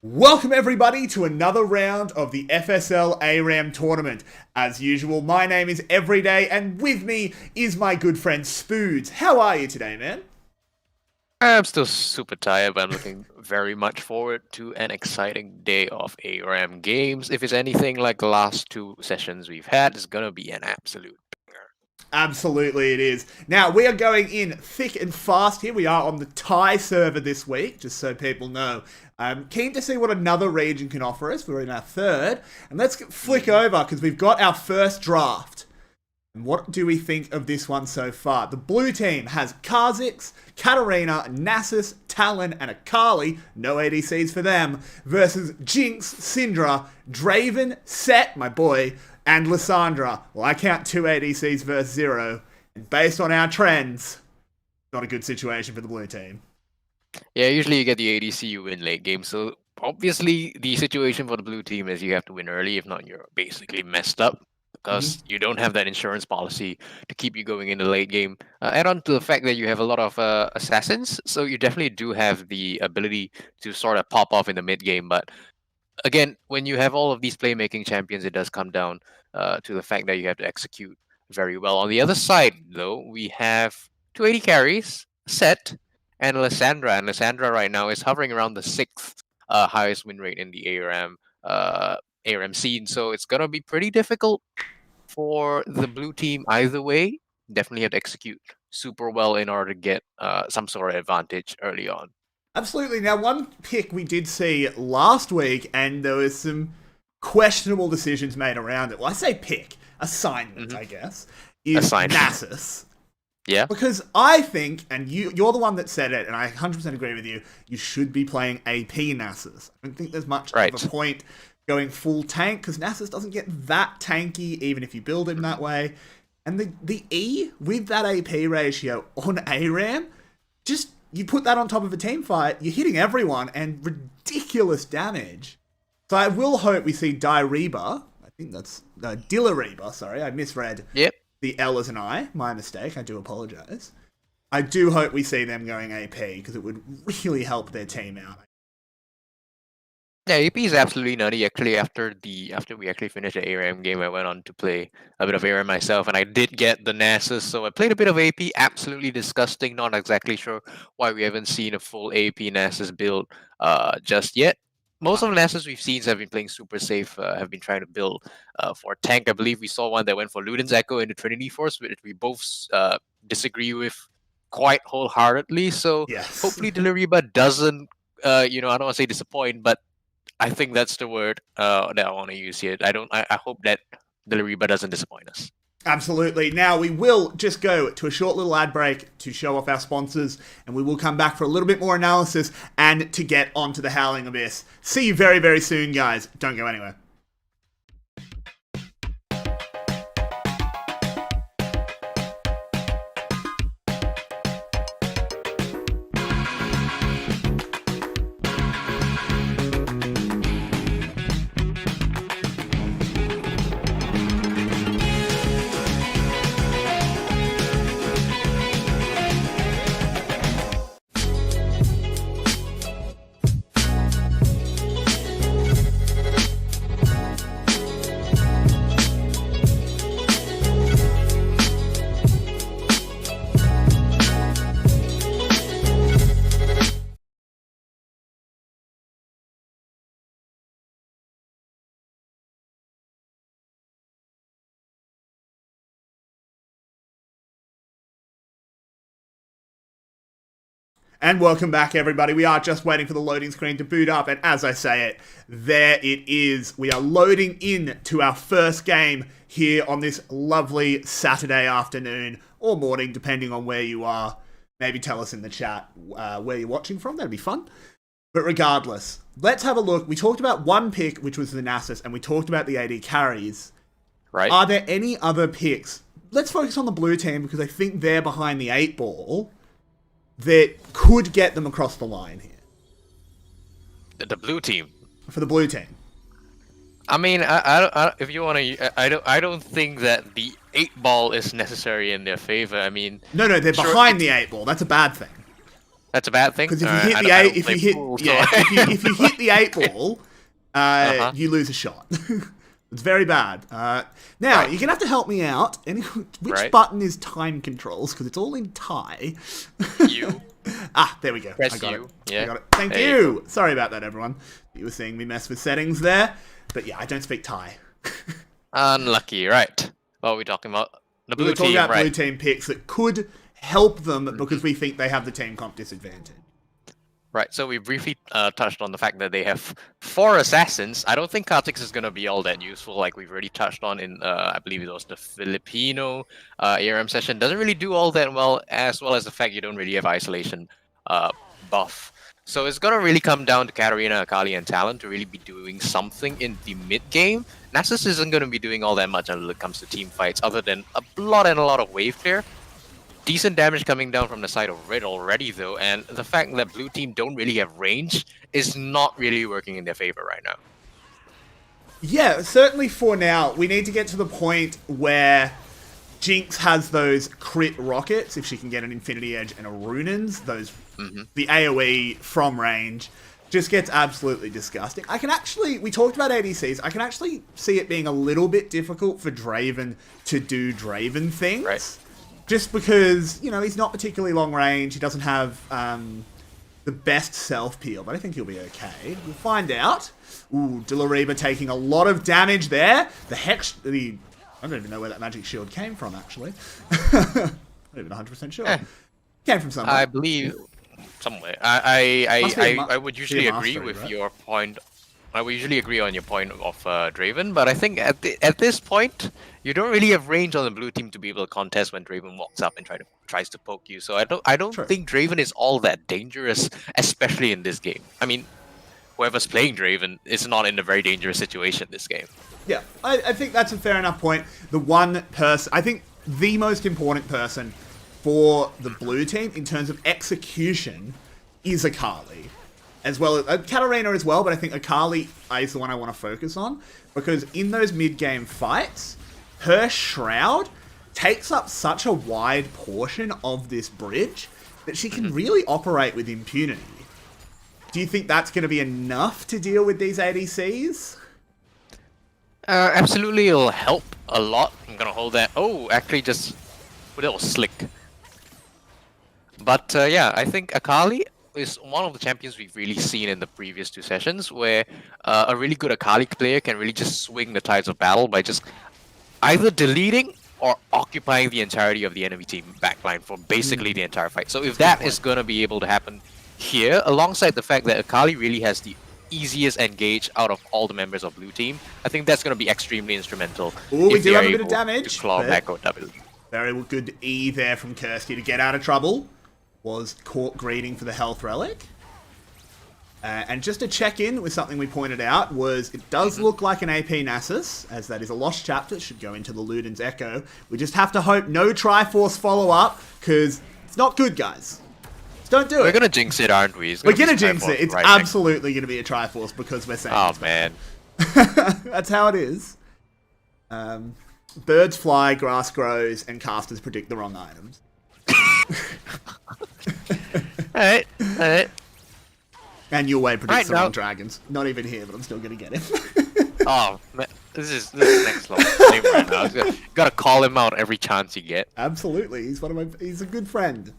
Welcome everybody to another round of the FSL ARAM tournament. As usual, my name is Everyday and with me is my good friend Spoods. How are you today, man? I'm still super tired, but I'm looking very much forward to an exciting day of ARAM games. If it's anything like the last two sessions we've had, it's gonna be an absolute banger. Absolutely it is. Now, we are going in thick and fast here. We are on the Thai server this week, just so people know. I'm keen to see what another region can offer us. We're in our third. And let's flick over, because we've got our first draft. And what do we think of this one so far? The blue team has Kha'Zix, Katarina, Nasus, Talon, and Akali, no ADCs for them, versus Jinx, Syndra, Draven, Set, my boy, and Lissandra. Well, I count 2 ADCs versus 0, and based on our trends, not a good situation for the blue team. Yeah, usually you get the ADC, you win late game, so obviously the situation for the blue team is you have to win early, if not you're basically messed up. Because you don't have that insurance policy to keep you going in the late game. Add on to the fact that you have a lot of assassins, so you definitely do have the ability to sort of pop off in the mid game. But again, when you have all of these playmaking champions, it does come down to the fact that you have to execute very well. On the other side, though, we have 280 carries, Set, and Lissandra. And Lissandra right now is hovering around the 6th highest win rate in the ARAM scene. So it's going to be pretty difficult for the blue team either way. Definitely have to execute super well in order to get some sort of advantage early on. Absolutely. Now, one pick we did see last week, and there was some questionable decisions made around it. Well, I say pick, assignment, I guess, is Nasus. Yeah. Because I think, and you're the one that said it, and I 100% agree with you, you should be playing AP Nasus. I don't think there's much of a point going full tank, because Nasus doesn't get that tanky, even if you build him that way. And the E, with that AP ratio on ARAM, just, you put that on top of a team fight, you're hitting everyone, and ridiculous damage. So I will hope we see Dyreba, I think that's, Dillareba, sorry, I misread. Yep. The L as an I, my mistake, I do apologise. I do hope we see them going AP, because it would really help their team out. Yeah, AP is absolutely nutty. Actually, after we actually finished the ARAM game, I went on to play a bit of ARAM myself, and I did get the Nasus, so I played a bit of AP. Absolutely disgusting. Not exactly sure why we haven't seen a full AP Nasus build just yet. Most of the Nasus we've seen have been playing super safe, have been trying to build for tank. I believe we saw one that went for Luden's Echo into Trinity Force, which we both disagree with quite wholeheartedly. So hopefully Deliriba doesn't, I don't want to say disappoint, but I think that's the word that I want to use here. I hope that Deliriba doesn't disappoint us. Absolutely. Now, we will just go to a short little ad break to show off our sponsors, and we will come back for a little bit more analysis and to get onto the Howling Abyss. See you very, very soon, guys. Don't go anywhere. And welcome back, everybody. We are just waiting for the loading screen to boot up, and as I say it, there it is. We are loading in to our first game here on this lovely Saturday afternoon, or morning, depending on where you are. Maybe tell us in the chat where you're watching from. That'd be fun. But regardless, let's have a look. We talked about one pick, which was the Nasus, and we talked about the AD carries. Right. Are there any other picks? Let's focus on the blue team, because I think they're behind the 8 ball that could get them across the line here. The blue team. For the blue team. I mean, if you want to, I don't think that the 8 ball is necessary in their favor. I mean, no, they're behind the 8 ball. That's a bad thing. That's a bad thing. Because if you hit I the don't- I eight, don't if play you hit, pool, so yeah, if you hit the 8 ball, Uh-huh. you lose a shot. It's very bad. Now Right. you're gonna have to help me out. Which Right. button is time controls? Because it's all in Thai. You There we go. press I got U. it. Yeah. I got it. Thank There you you. Sorry about that, everyone. You were seeing me mess with settings there, but yeah, I don't speak Thai. Unlucky, right? What are we talking about? The We blue were talking team, about blue right? team picks that could help them because we think they have the team comp disadvantage. Right. So we briefly touched on the fact that they have 4 assassins. I don't think Kha'Zix is going to be all that useful, like we've already touched on in, I believe it was the Filipino ARM session. Doesn't really do all that well as the fact you don't really have isolation buff. So it's going to really come down to Katarina, Akali, and Talon to really be doing something in the mid game. Nasus isn't going to be doing all that much until it comes to team fights, other than a lot of wave clear. Decent damage coming down from the side of red already, though, and the fact that blue team don't really have range is not really working in their favor right now. Yeah, certainly for now. We need to get to the point where Jinx has those crit rockets, if she can get an Infinity Edge and a Runins, the AoE from range, just gets absolutely disgusting. We talked about ADCs, I can actually see it being a little bit difficult for Draven to do Draven things. Right. Just because, he's not particularly long range, he doesn't have the best self-peel, but I think he'll be okay. We'll find out. Ooh, Dilariba taking a lot of damage there. I don't even know where that magic shield came from, actually. I'm not even 100% sure. Came from somewhere. I believe somewhere. I would usually a agree mastery, with right? your point. I would usually agree on your point of Draven, but I think at this point you don't really have range on the blue team to be able to contest when Draven walks up and tries to poke you. So I don't True. think Draven is all that dangerous, especially in this game. I mean, whoever's playing Draven is not in a very dangerous situation this game. Yeah, I think that's a fair enough point. The one person, I think the most important person for the blue team in terms of execution is Akali. As well as Katarina as well, but I think Akali is the one I want to focus on. Because in those mid-game fights, her Shroud takes up such a wide portion of this bridge that she can really operate with impunity. Do you think that's going to be enough to deal with these ADCs? Absolutely, it'll help a lot. I'm gonna hold that. Oh, actually, just a little slick. But yeah, I think Akali is one of the champions we've really seen in the previous 2 sessions, where a really good Akali player can really just swing the tides of battle by just either deleting or occupying the entirety of the enemy team backline for basically the entire fight. So if that is gonna be able to happen here, alongside the fact that Akali really has the easiest engage out of all the members of blue team, I think that's going to be extremely instrumental. Ooh, we if do they have are a bit of able damage, to claw but- back OW. Very good E there from Kirsty to get out of trouble. Was caught greeting for the health relic. And just to check in with something we pointed out was it does look like an AP Nasus, as that is a lost chapter. It should go into the Luden's Echo. We just have to hope no Triforce follow-up, because it's not good, guys. Just don't do it. We're going to jinx it, aren't we? We're going to jinx it. It's absolutely going to be a Triforce because we're saying Oh, it's man. That's how it is. Birds fly, grass grows, and casters predict the wrong items. Alright. And your way predicts Right, the now- wrong dragons. Not even here, but I'm still going to get him. Oh, man. This is next level flame right now. Gotta call him out every chance you get. Absolutely. He's a good friend.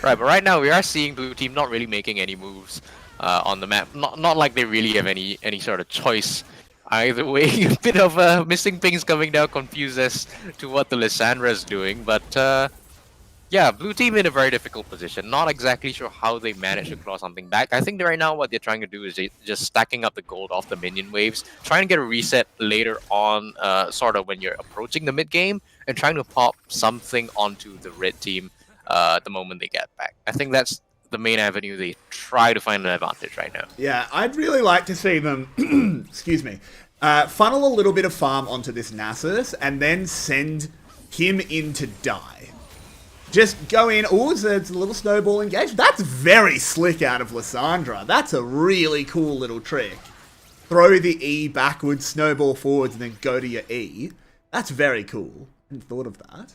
Right, but right now we are seeing blue team not really making any moves on the map. Not like they really have any sort of choice. Either way, a bit of missing pings coming down, confused as to what the Lissandra is doing. But yeah, blue team in a very difficult position. Not exactly sure how they managed to claw something back. I think right now what they're trying to do is just stacking up the gold off the minion waves, trying to get a reset later on, sort of when you're approaching the mid game, and trying to pop something onto the red team the moment they get back. I think that's the main avenue they try to find an advantage right now. Yeah, I'd really like to see them, excuse me, funnel a little bit of farm onto this Nasus and then send him in to die. Just go in, it's a little snowball engage. That's very slick out of Lissandra. That's a really cool little trick. Throw the E backwards, snowball forwards, and then go to your E. That's very cool. I hadn't thought of that.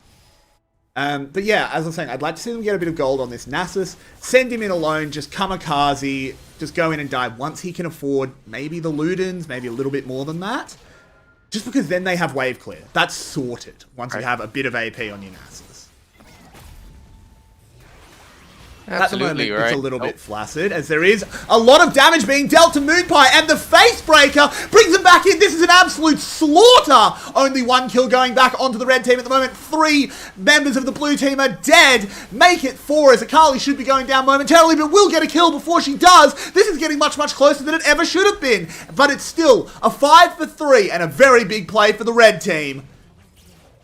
But yeah, as I was saying, I'd like to see them get a bit of gold on this Nasus. Send him in alone, just kamikaze, just go in and die once he can afford maybe the Ludens, maybe a little bit more than that. Just because then they have wave clear. That's sorted once you have a bit of AP on your Nasus. At the moment, it's a little bit flaccid, as there is a lot of damage being dealt to Moonpie, and the face breaker brings him back in. This is an absolute slaughter. Only one kill going back onto the red team at the moment. 3 members of the blue team are dead. Make it 4, as Akali should be going down momentarily, but will get a kill before she does. This is getting much, much closer than it ever should have been. But it's still a 5 for 3, and a very big play for the red team.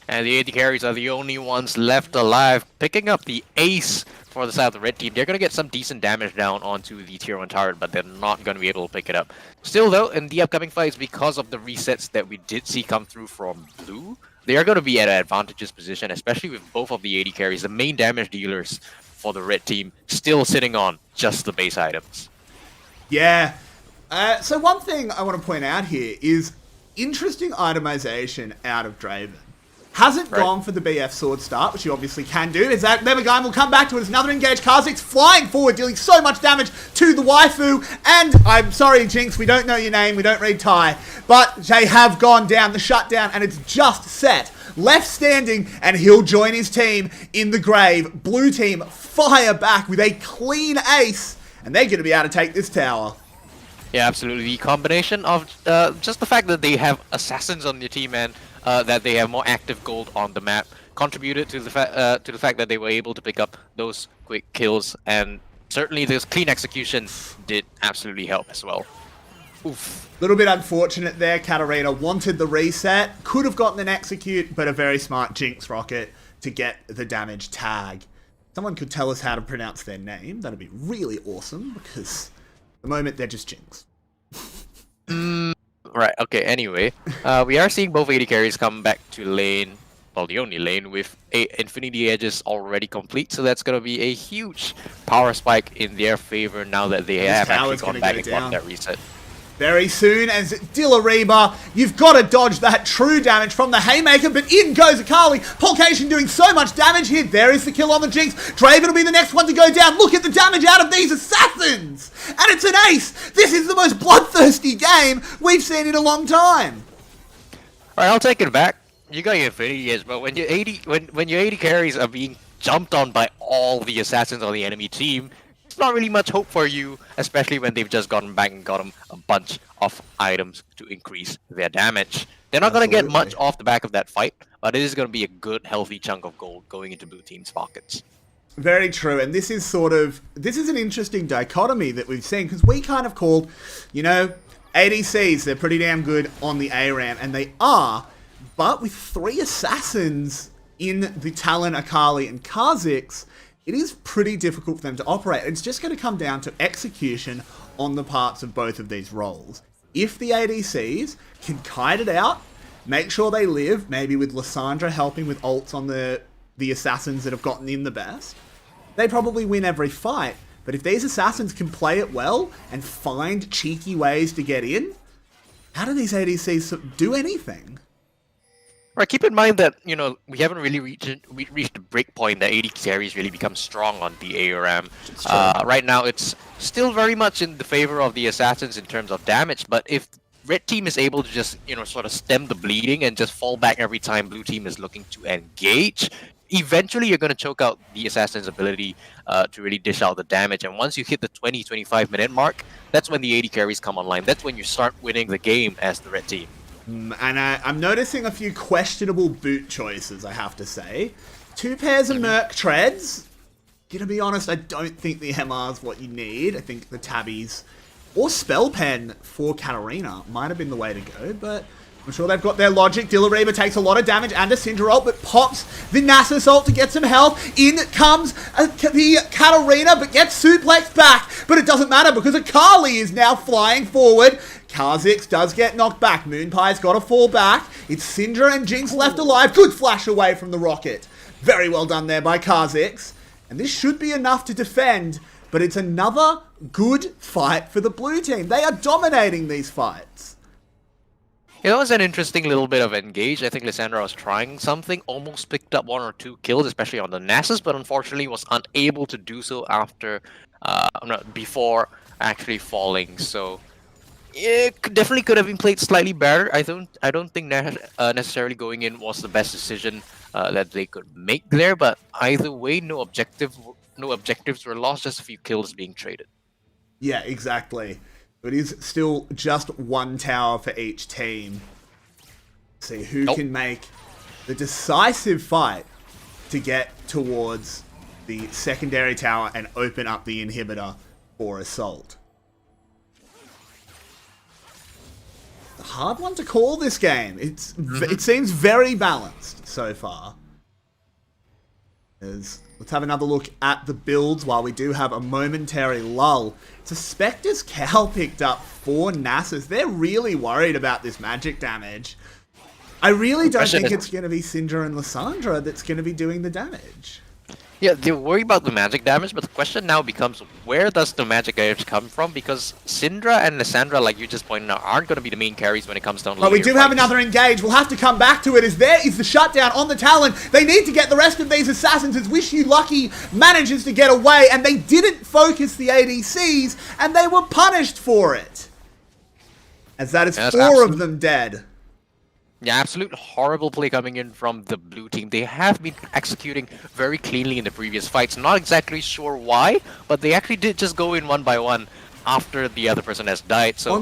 And the AD carries are the only ones left alive, picking up the ace for the side of the red team. They're going to get some decent damage down onto the tier 1 turret, but they're not going to be able to pick it up. Still though, in the upcoming fights, because of the resets that we did see come through from blue, they are going to be at an advantageous position, especially with both of the AD carries, the main damage dealers for the red team, still sitting on just the base items. Yeah. So one thing I want to point out here is interesting itemization out of Draven. Hasn't gone for the BF sword start, which you obviously can do. Is that Neverguy will come back to it as another engaged. Kha'Zix flying forward, dealing so much damage to the waifu. And I'm sorry, Jinx, we don't know your name, we don't read Thai, but they have gone down, the shutdown, and it's just set. Left standing, and he'll join his team in the grave. Blue team fire back with a clean ace, and they're going to be able to take this tower. Yeah, absolutely. The combination of just the fact that they have assassins on their team and that they have more active gold on the map contributed to the fact that they were able to pick up those quick kills, and certainly this clean execution did absolutely help as well. Oof. Little bit unfortunate there. Katarina wanted the reset, could have gotten an execute, but a very smart Jinx rocket to get the damage tag. Someone could tell us how to pronounce their name. That'd be really awesome, because at the moment they're just Jinx. Right, okay, anyway, we are seeing both AD carries come back to lane, well, the only lane, with Infinity Edges already complete, so that's going to be a huge power spike in their favor now that they have actually gone back and got that reset. Very soon, as Dillareba, you've got to dodge that true damage from the Haymaker, but in goes Akali. Polcation doing so much damage here. There is the kill on the Jinx. Draven will be the next one to go down. Look at the damage out of these assassins! And it's an ace! This is the most bloodthirsty game we've seen in a long time. Alright, I'll take it back. You got your Infinity Edge, but when your AD carries are being jumped on by all the assassins on the enemy team, not really much hope for you, especially when they've just gotten back and got them a bunch of items to increase their damage. They're not going to get much off the back of that fight, but it is going to be a good, healthy chunk of gold going into blue team's pockets. Very true, and this is an interesting dichotomy that we've seen, because we kind of called, you know, ADCs, they're pretty damn good on the ARAM, and they are, but with 3 assassins in the Talon, Akali, and Kha'Zix, it is pretty difficult for them to operate. It's just going to come down to execution on the parts of both of these roles. If the ADCs can kite it out, make sure they live, maybe with Lissandra helping with ults on the assassins that have gotten in the best, they probably win every fight. But if these assassins can play it well and find cheeky ways to get in, how do these ADCs do anything? Right, keep in mind that, you know, we haven't really reached a break point that AD carries really become strong on the ARAM. Right now, it's still very much in the favor of the assassins in terms of damage, but if red team is able to just, you know, sort of stem the bleeding and just fall back every time blue team is looking to engage, eventually you're going to choke out the assassin's ability to really dish out the damage. And once you hit the 20-25 minute mark, that's when the AD carries come online. That's when you start winning the game as the red team. And I'm noticing a few questionable boot choices, I have to say. 2 pairs of Merc Treads. Gonna be honest, I don't think the MR is what you need. I think the Tabbies or Spell Pen for Katarina might have been the way to go, but I'm sure they've got their logic. Dillareba takes a lot of damage and a Syndra ult, but pops the Nasus ult to get some health. In comes the Katarina, but gets suplexed back. But it doesn't matter because Akali is now flying forward. Kha'Zix does get knocked back. Moonpie's got to fall back. It's Syndra and Jinx left alive. Good flash away from the rocket. Very well done there by Kha'Zix. And this should be enough to defend, but it's another good fight for the blue team. They are dominating these fights. It was an interesting little bit of engage. I think Lissandra was trying something, almost picked up 1 or 2 kills, especially on the Nasus, but unfortunately was unable to do so after, before actually falling. So it definitely could have been played slightly better. I don't think necessarily going in was the best decision that they could make there. But either way, no objectives were lost. Just a few kills being traded. Yeah, exactly. It is still just 1 tower for each team. See who can make the decisive fight to get towards the secondary tower and open up the inhibitor for assault. A hard one to call this game. It seems very balanced so far. Let's have another look at the builds while we do have a momentary lull. It's a Spectre's Cowl picked up for Nasus. They're really worried about this magic damage. I really don't think it's going to be Syndra and Lissandra that's going to be doing the damage. Yeah, they worry about the magic damage, but the question now becomes, where does the magic damage come from? Because Syndra and Lissandra, like you just pointed out, aren't going to be the main carries when it comes down to But we do have another engage. We'll have to come back to it, as there is the shutdown on the Talon. They need to get the rest of these assassins, as Wish You Lucky manages to get away, and they didn't focus the ADCs, and they were punished for it. As that is 4 of them dead. Yeah, absolute horrible play coming in from the blue team. They have been executing very cleanly in the previous fights. Not exactly sure why, but they actually did just go in 1 by 1 after the other person has died. So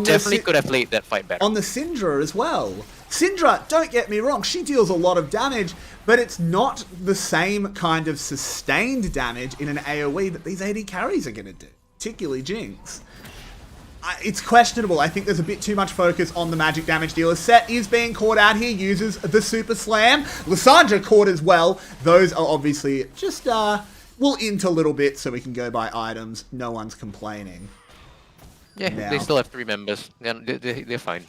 definitely could have played that fight better. On the Syndra as well. Syndra, don't get me wrong, she deals a lot of damage, but it's not the same kind of sustained damage in an AoE that these AD carries are going to do, particularly Jinx. It's questionable. I think there's a bit too much focus on the magic damage dealer. Set is being caught out here, uses the Super Slam. Lissandra caught as well. Those are obviously just, we'll int a little bit so we can go by items. No one's complaining. Yeah, now, they still have 3 members. They're fine.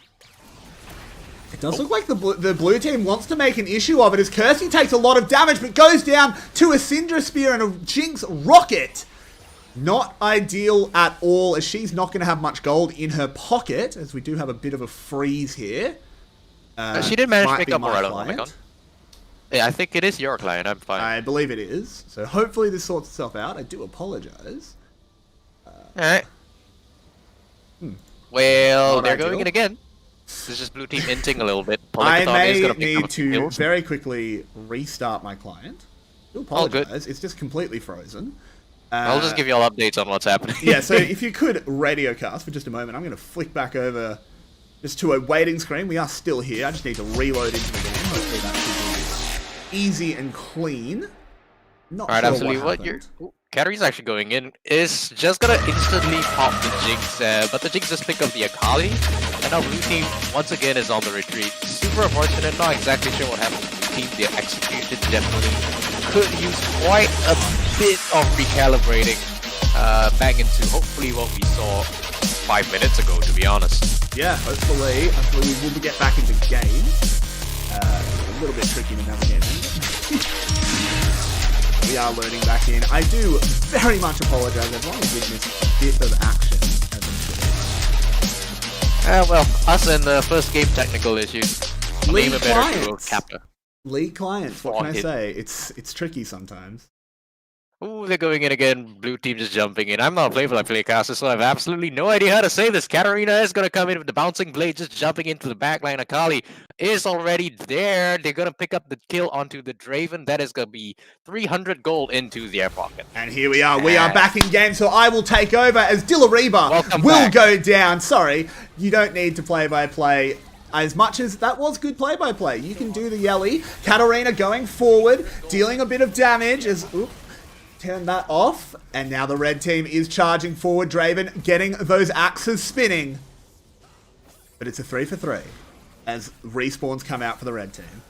It does look like the blue team wants to make an issue of it, as Kirsty takes a lot of damage, but goes down to a Syndra Spear and a Jinx Rocket. Not ideal at all, as she's not going to have much gold in her pocket, as we do have a bit of a freeze here. She did manage to pick up Morello. Oh my god. Yeah, I think it is your client. I'm fine. I believe it is. So hopefully this sorts itself out. I do apologize. Alright. Well, they're going in again. This is just blue team inting a little bit. I may need to very quickly restart my client. I do apologize. It's just completely frozen. I'll just give you all updates on what's happening. Yeah, so if you could radiocast for just a moment, I'm going to flick back over just to a waiting screen. We are still here. I just need to reload into the game. Hopefully that should be easy and clean. Not sure absolutely. What your Katarina's actually going in is just going to instantly pop the Jinx, but the Jinx just pick up the Akali, and now blue team once again is on the retreat. Super unfortunate. Not exactly sure what happened to the team. The execution definitely could use quite a bit of recalibrating back into hopefully what we saw 5 minutes ago, to be honest. Yeah, hopefully we will get back into game. A little bit tricky to navigate in. We are loading back in. I do very much apologize, everyone. We did miss a bit of action. Well, us and the first game technical issues. League clients, what can I say? It's tricky sometimes. Ooh, they're going in again. Blue team just jumping in. I'm not playing for Everydaycaster, so I have absolutely no idea how to say this. Katarina is going to come in with the bouncing blade, just jumping into the backline. Akali is already there. They're going to pick up the kill onto the Draven. That is going to be 300 gold into their pocket. And here we are. We are back in game, so I will take over as Dillareba will go down. Sorry, you don't need to play-by-play. As much as that was good play-by-play. You can do the yelly. Katarina going forward, dealing a bit of damage as... Oops. Turn that off, and now the red team is charging forward. Draven getting those axes spinning. But it's a 3 for 3 as respawns come out for the red team.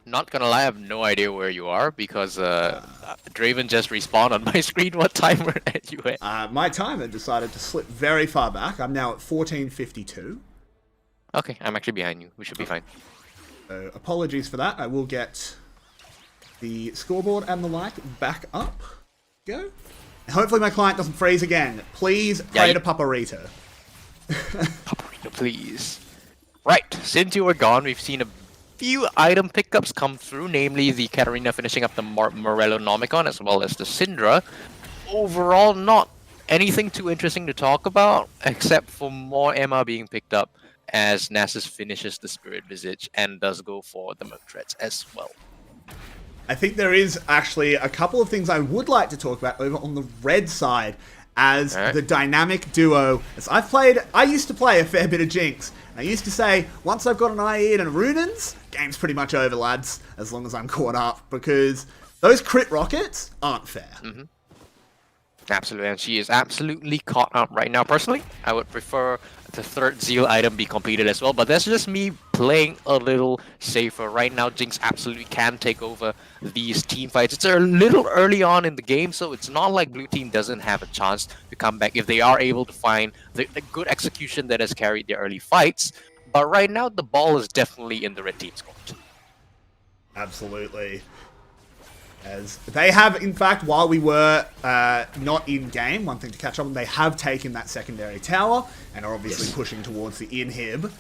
Not gonna lie, I have no idea where you are because Draven just respawned on my screen. What timer are you at? My timer decided to slip very far back. I'm now at 14:52. Okay, I'm actually behind you. We should be fine. So apologies for that. I will get the scoreboard and the like back up. Go. Hopefully my client doesn't freeze again. Please pray to Paparito. Paparito, please. since you were gone, we've seen a few item pickups come through, namely the Katarina finishing up the Morello Nomicon as well as the Syndra. Overall, not anything too interesting to talk about, except for more Emma being picked up as Nasus finishes the Spirit Visage and does go for the Murktreads as well. I think there is actually a couple of things I would like to talk about over on the red side as the dynamic duo. As I used to play a fair bit of Jinx. I used to say, once I've got an IE and a Runins, game's pretty much over, lads, as long as I'm caught up, because those crit rockets aren't fair. Absolutely, and she is absolutely caught up right now. Personally, I would prefer the third Zeal item be completed as well, but that's just me playing a little safer. Right now, Jinx absolutely can take over these team fights. It's a little early on in the game, so it's not like blue team doesn't have a chance to come back if they are able to find the good execution that has carried their early fights. But right now, the ball is definitely in the red team's court. Absolutely. As they have, in fact, while we were not in-game, one thing to catch up on, they have taken that secondary tower and are obviously pushing towards the inhib.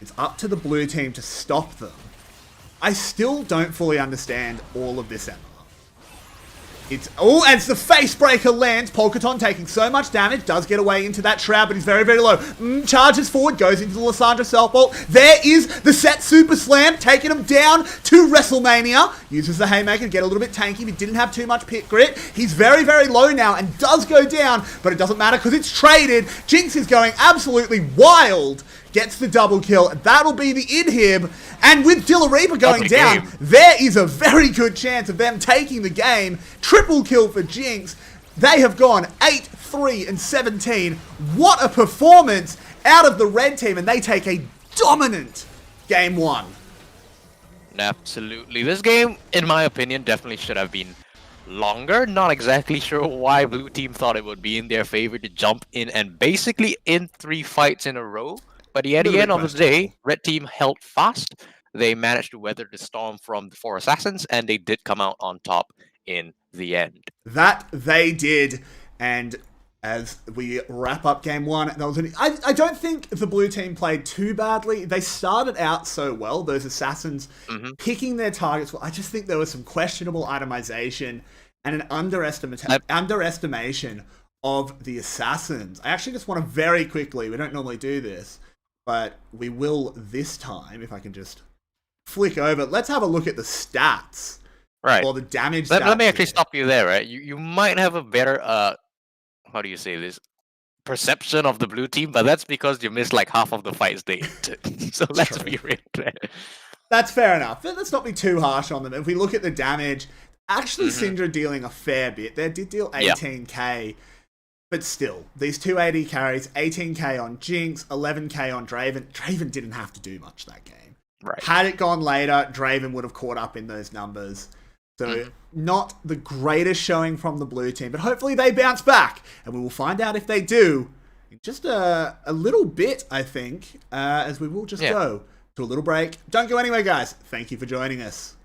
It's up to the blue team to stop them. I still don't fully understand all of this, Emma. As the face breaker lands, Polkaton taking so much damage, does get away into that Shroud, but he's very, very low. Charges forward, goes into the Lissandra Self-Bolt. There is the set Super Slam, taking him down to WrestleMania. Uses the Haymaker to get a little bit tanky, but didn't have too much pit grit. He's very, very low now and does go down, but it doesn't matter because it's traded. Jinx is going absolutely wild. Gets the double kill. That'll be the inhib. And with Dilla Reaper going down, there is a very good chance of them taking the game. Triple kill for Jinx. They have gone 8-3-17. What a performance out of the red team. And they take a dominant game one. Absolutely. This game, in my opinion, definitely should have been longer. Not exactly sure why blue team thought it would be in their favor to jump in and basically end 3 fights in a row. But at the end of the day, red team held fast. They managed to weather the storm from the 4 assassins, and they did come out on top in the end. That they did. And as we wrap up game one, I don't think the blue team played too badly. They started out so well, those assassins picking their targets. Well, I just think there was some questionable itemization and an underestimation of the assassins. I actually just want to very quickly, we don't normally do this, but we will this time, if I can just flick over. Let's have a look at the stats. Right. Or the damage stats. Let me actually here. stop you there, right? You might have a better, how do you say this, perception of the blue team, but that's because you missed like half of the fights they did. So let's be real. That's fair enough. Let's not be too harsh on them. If we look at the damage, actually Syndra dealing a fair bit. They did deal 18k. But still, these 2 AD carries, 18k on Jinx, 11k on Draven. Draven didn't have to do much that game. Right. Had it gone later, Draven would have caught up in those numbers. So not the greatest showing from the blue team, but hopefully they bounce back. And we will find out if they do in just a little bit, I think, as we will just go to a little break. Don't go anywhere, guys. Thank you for joining us.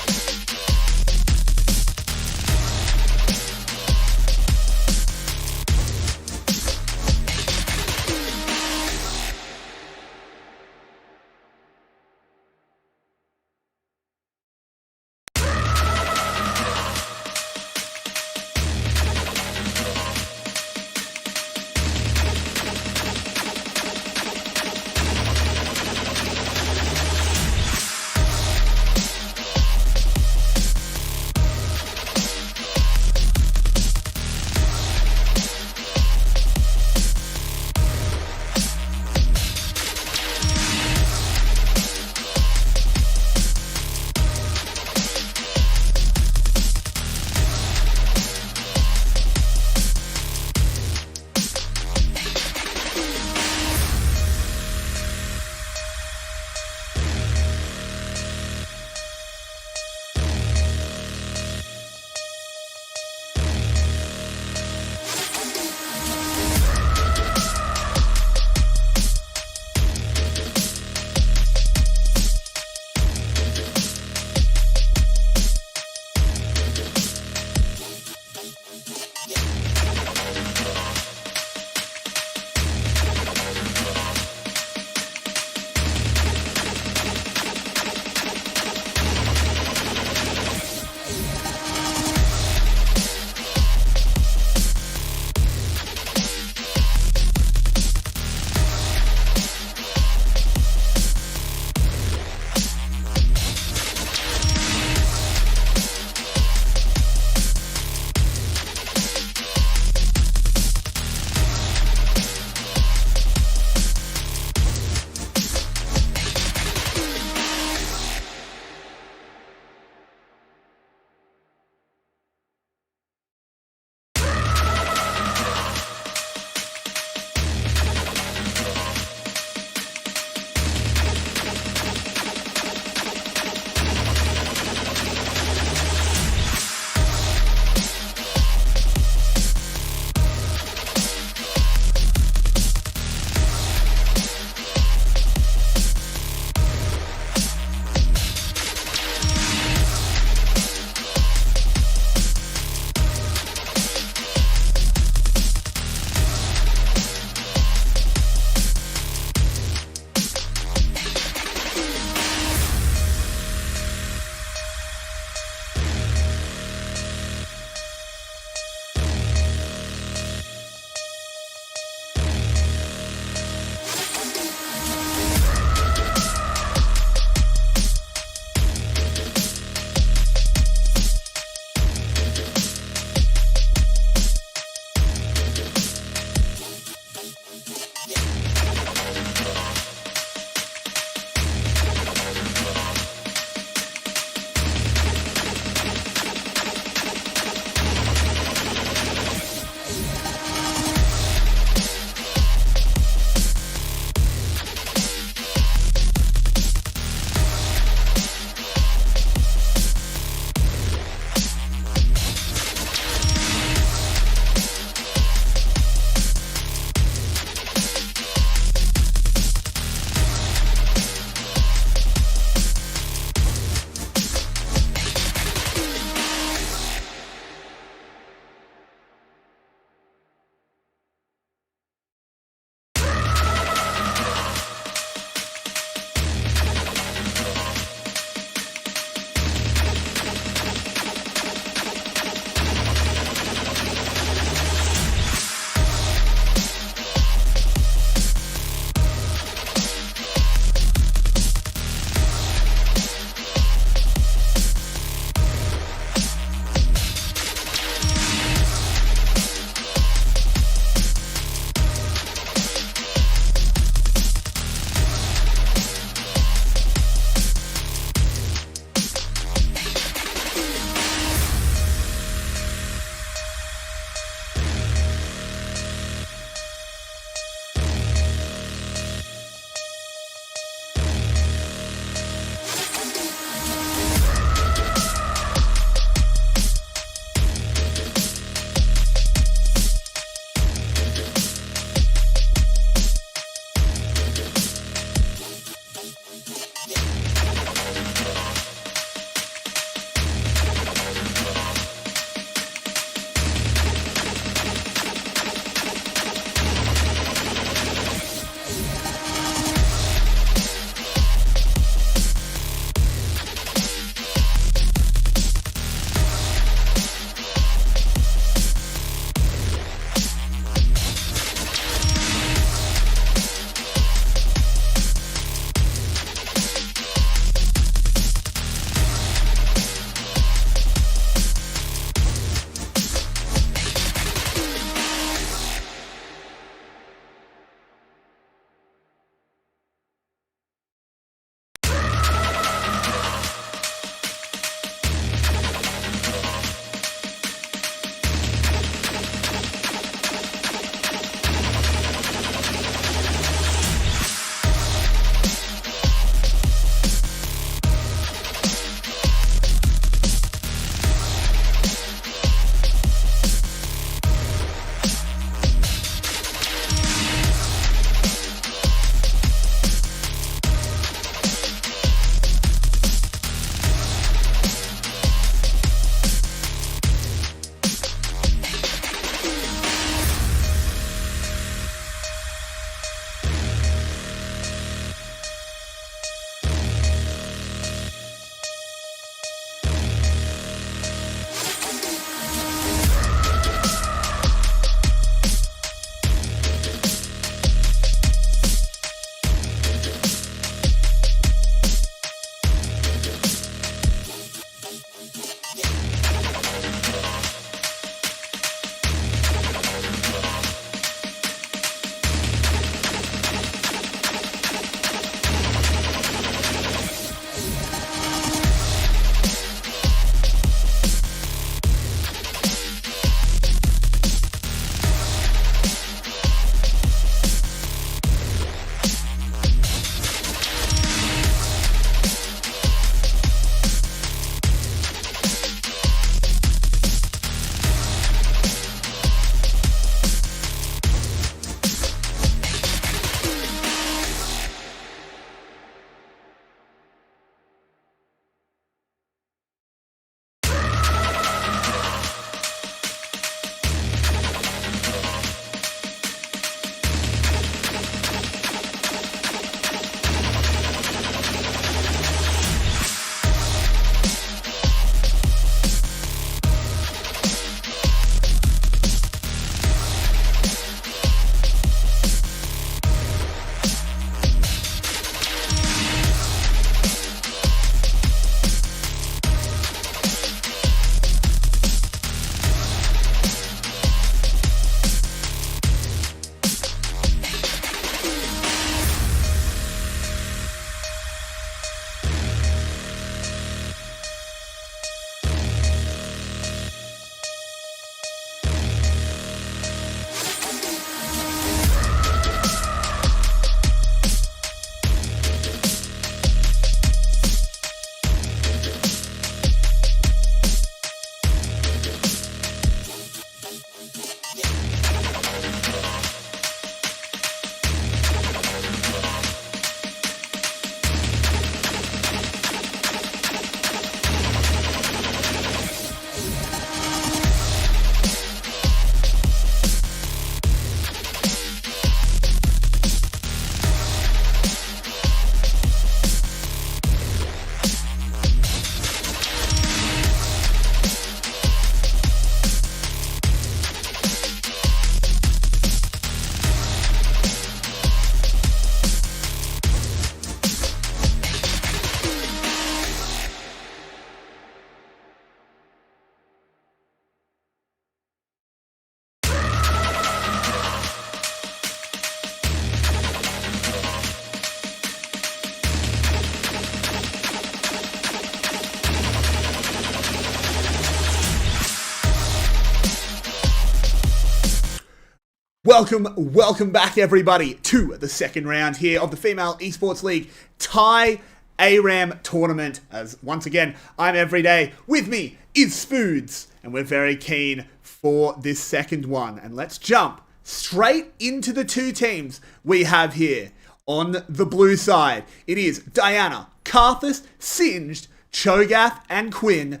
Welcome back, everybody, to the second round here of the Female Esports League Thai ARAM tournament. As once again, I'm Everyday. With me is Spoods, and we're very keen for this second one. And let's jump straight into the two teams we have here. On the blue side, it is Diana, Karthus, Singed, Cho'Gath, and Quinn.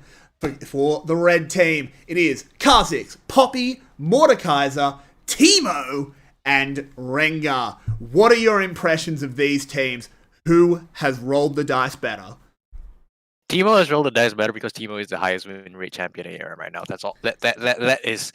For the red team, it is Kha'Zix, Poppy, Mordekaiser, Teemo, and Rengar. What are your impressions of these teams? Who has rolled the dice better? Teemo has rolled the dice better because Teemo is the highest win rate champion in ARAM right now. That's all. That is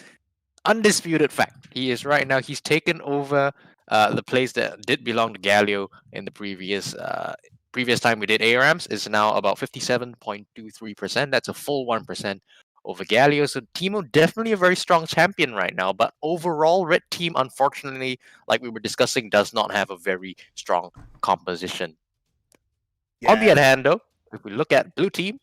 undisputed fact. He is right now. He's taken over the place that did belong to Galio in the previous time we did ARAMs. Is now about 57.23%. That's a full 1% over Galio. So Teemo definitely a very strong champion right now. But overall, red team, unfortunately, like we were discussing, does not have a very strong composition. Yeah. On the other hand, though, if we look at blue team,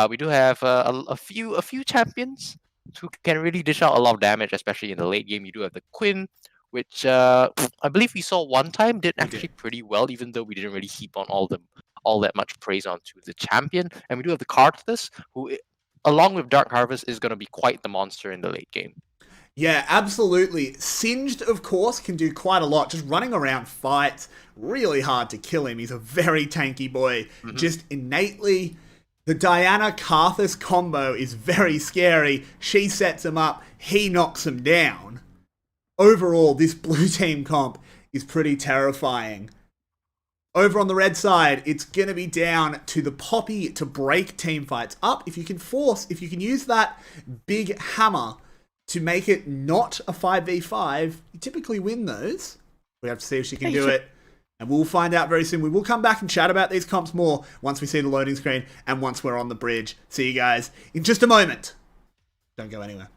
we do have a few champions who can really dish out a lot of damage, especially in the late game. You do have the Quinn, which I believe we saw one time did actually pretty well, even though we didn't really heap on all that much praise onto the champion. And we do have the Karthus, who, along with Dark Harvest, is going to be quite the monster in the late game. Yeah, absolutely. Singed, of course, can do quite a lot. Just running around fights, really hard to kill him. He's a very tanky boy. Mm-hmm. Just innately, the Diana-Karthus combo is very scary. She sets him up, he knocks him down. Overall, this blue team comp is pretty terrifying. Over on the red side, it's going to be down to the Poppy to break team fights up. If you can use that big hammer to make it not a 5v5, you typically win those. We have to see if she can do it. And we'll find out very soon. We will come back and chat about these comps more once we see the loading screen and once we're on the bridge. See you guys in just a moment. Don't go anywhere.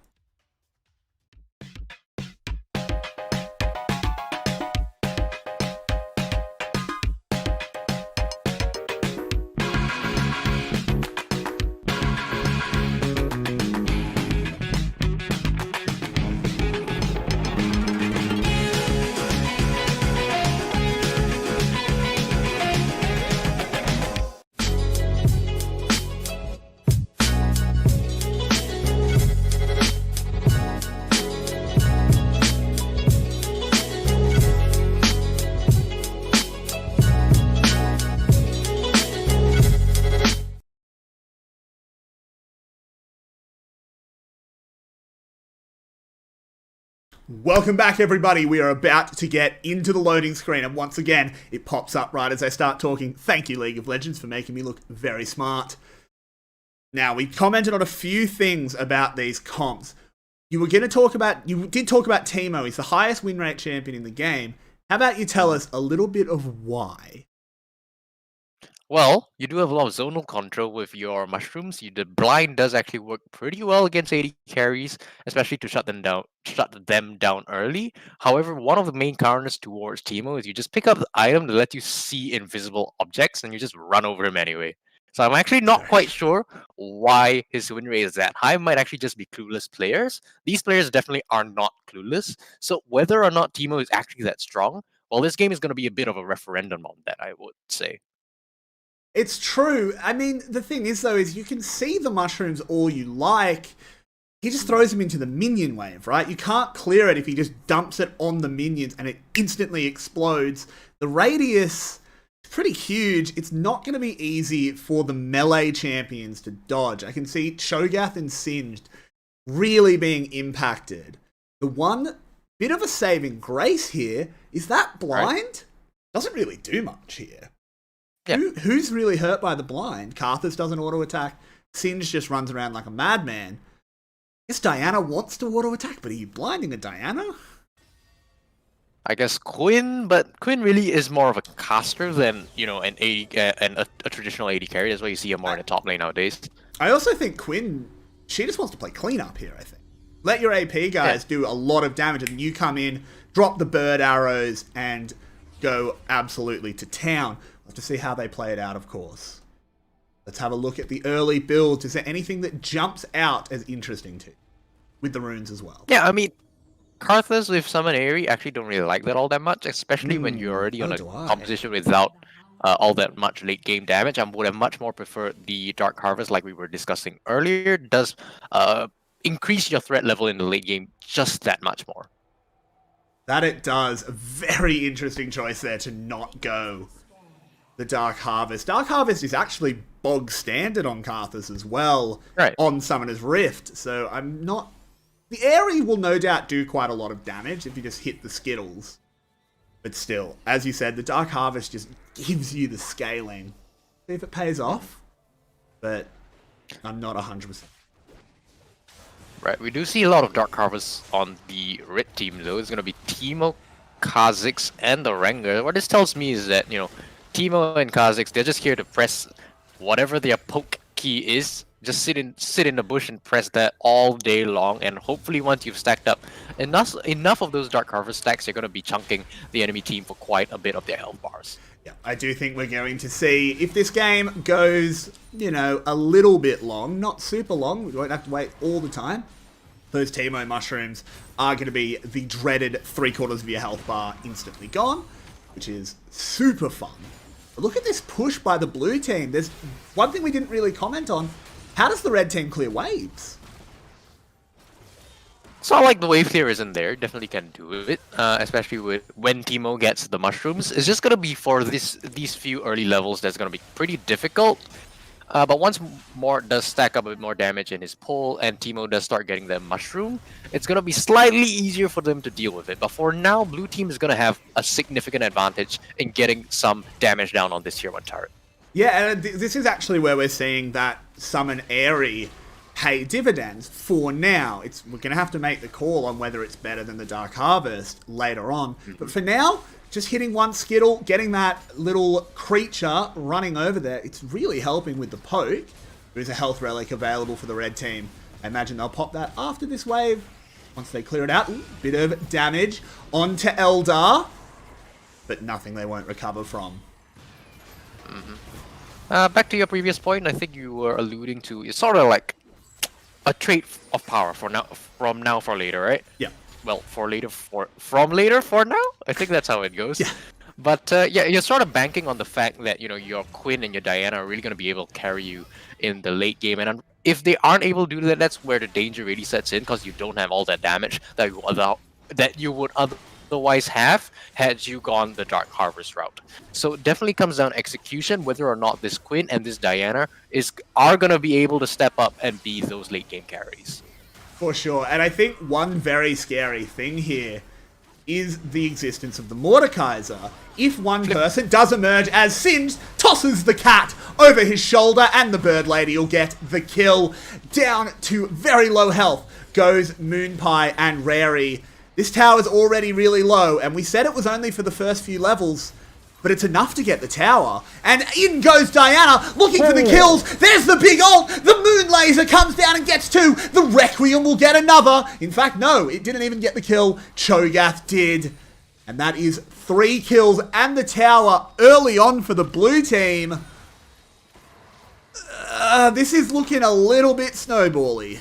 Welcome back, everybody. We are about to get into the loading screen, and once again, it pops up right as I start talking. Thank you, League of Legends, for making me look very smart. Now, we commented on a few things about these comps. You did talk about Teemo. He's the highest win rate champion in the game. How about you tell us a little bit of why? Well, you do have a lot of zonal control with your mushrooms. The blind does actually work pretty well against AD carries, especially to shut them down early. However, one of the main counters towards Teemo is you just pick up the item to let you see invisible objects, and you just run over him anyway. So I'm actually not quite sure why his win rate is that high. It might actually just be clueless players. These players definitely are not clueless. So whether or not Teemo is actually that strong, well, this game is going to be a bit of a referendum on that, I would say. It's true. I mean, the thing is, though, is you can see the mushrooms all you like. He just throws them into the minion wave, right? You can't clear it if he just dumps it on the minions and it instantly explodes. The radius is pretty huge. It's not going to be easy for the melee champions to dodge. I can see Cho'Gath and Singed really being impacted. The one bit of a saving grace here is that blind doesn't really do much here. Yeah. Who's really hurt by the blind? Karthus doesn't auto-attack. Singed just runs around like a madman. I guess Diana wants to auto-attack, but are you blinding a Diana? I guess Quinn, but Quinn really is more of a caster than, an AD, and a traditional AD carry. That's why you see him more in the top lane nowadays. I also think Quinn, she just wants to play cleanup here, I think. Let your AP guys do a lot of damage, and you come in, drop the bird arrows, and go absolutely to town. We'll have to see how they play it out, of course. Let's have a look at the early builds. Is there anything that jumps out as interesting to you? With the runes as well. Yeah, I mean, Karthus with Summon Aerie actually don't really like that all that much, especially when you're already on a do I. composition without all that much late game damage. I would have much more preferred the Dark Harvest, like we were discussing earlier. Does increase your threat level in the late game just that much more. That it does. A very interesting choice there to not go the Dark Harvest. Dark Harvest is actually bog standard on Karthus as well, Right. on Summoner's Rift, so I'm not... The Aerie will no doubt do quite a lot of damage if you just hit the Skittles. But still, as you said, the Dark Harvest just gives you the scaling. See if it pays off, but I'm not 100%. Right, we do see a lot of Dark Harvests on the red team though. It's gonna be Teemo, Kha'Zix, and the Rengar. What this tells me is that, you know, Teemo and Kha'Zix, they're just here to press whatever their poke key is. Just sit in the bush and press that all day long, and hopefully once you've stacked up enough of those Dark Harvest stacks, you're gonna be chunking the enemy team for quite a bit of their health bars. Yeah, I do think we're going to see, if this game goes, you know, a little bit long, not super long, we won't have to wait all the time, those Teemo mushrooms are going to be the dreaded 3/4 of your health bar instantly gone, which is super fun. But look at this push by the blue team. There's one thing we didn't really comment on. How does the red team clear waves? It's not like the wave clear isn't there. Definitely can do it, especially with when Teemo gets the mushrooms. It's just gonna be for these few early levels that's gonna be pretty difficult. But once Mort does stack up a bit more damage in his pull, and Teemo does start getting the mushroom, it's gonna be slightly easier for them to deal with it. But for now, blue team is gonna have a significant advantage in getting some damage down on this tier 1 turret. Yeah, and this is actually where we're seeing that Summon Aerie pay dividends for now. We're going to have to make the call on whether it's better than the Dark Harvest later on. But for now, just hitting one Skittle, getting that little creature running over there, it's really helping with the poke. There is a health relic available for the red team. I imagine they'll pop that after this wave. Once they clear it out, bit of damage onto Eldar, but nothing they won't recover from. Back to your previous point, I think you were alluding to, it's sort of like a trait of power for now, from now for later, right? Yeah. Well, from later for now? I think that's how it goes. Yeah. But yeah, you're sort of banking on the fact that, you know, your Quinn and your Diana are really going to be able to carry you in the late game. And if they aren't able to do that, that's where the danger really sets in, because you don't have all that damage that you would otherwise have had you gone the Dark Harvest route. So it definitely comes down to execution, whether or not this Quinn and this Diana are going to be able to step up and be those late game carries. For sure. And I think one very scary thing here is the existence of the Mordekaiser. If one person does emerge as Singed, tosses the cat over his shoulder, and the Bird Lady will get the kill. Down to very low health goes Moonpie and Rary. This tower's already really low, and we said it was only for the first few levels, but it's enough to get the tower. And in goes Diana, looking for the kills. There's the big ult. The Moon Laser comes down and gets 2. The Requiem will get another. In fact, no, it didn't even get the kill. Cho'Gath did. And that is 3 kills and the tower early on for the blue team. This is looking a little bit snowbally.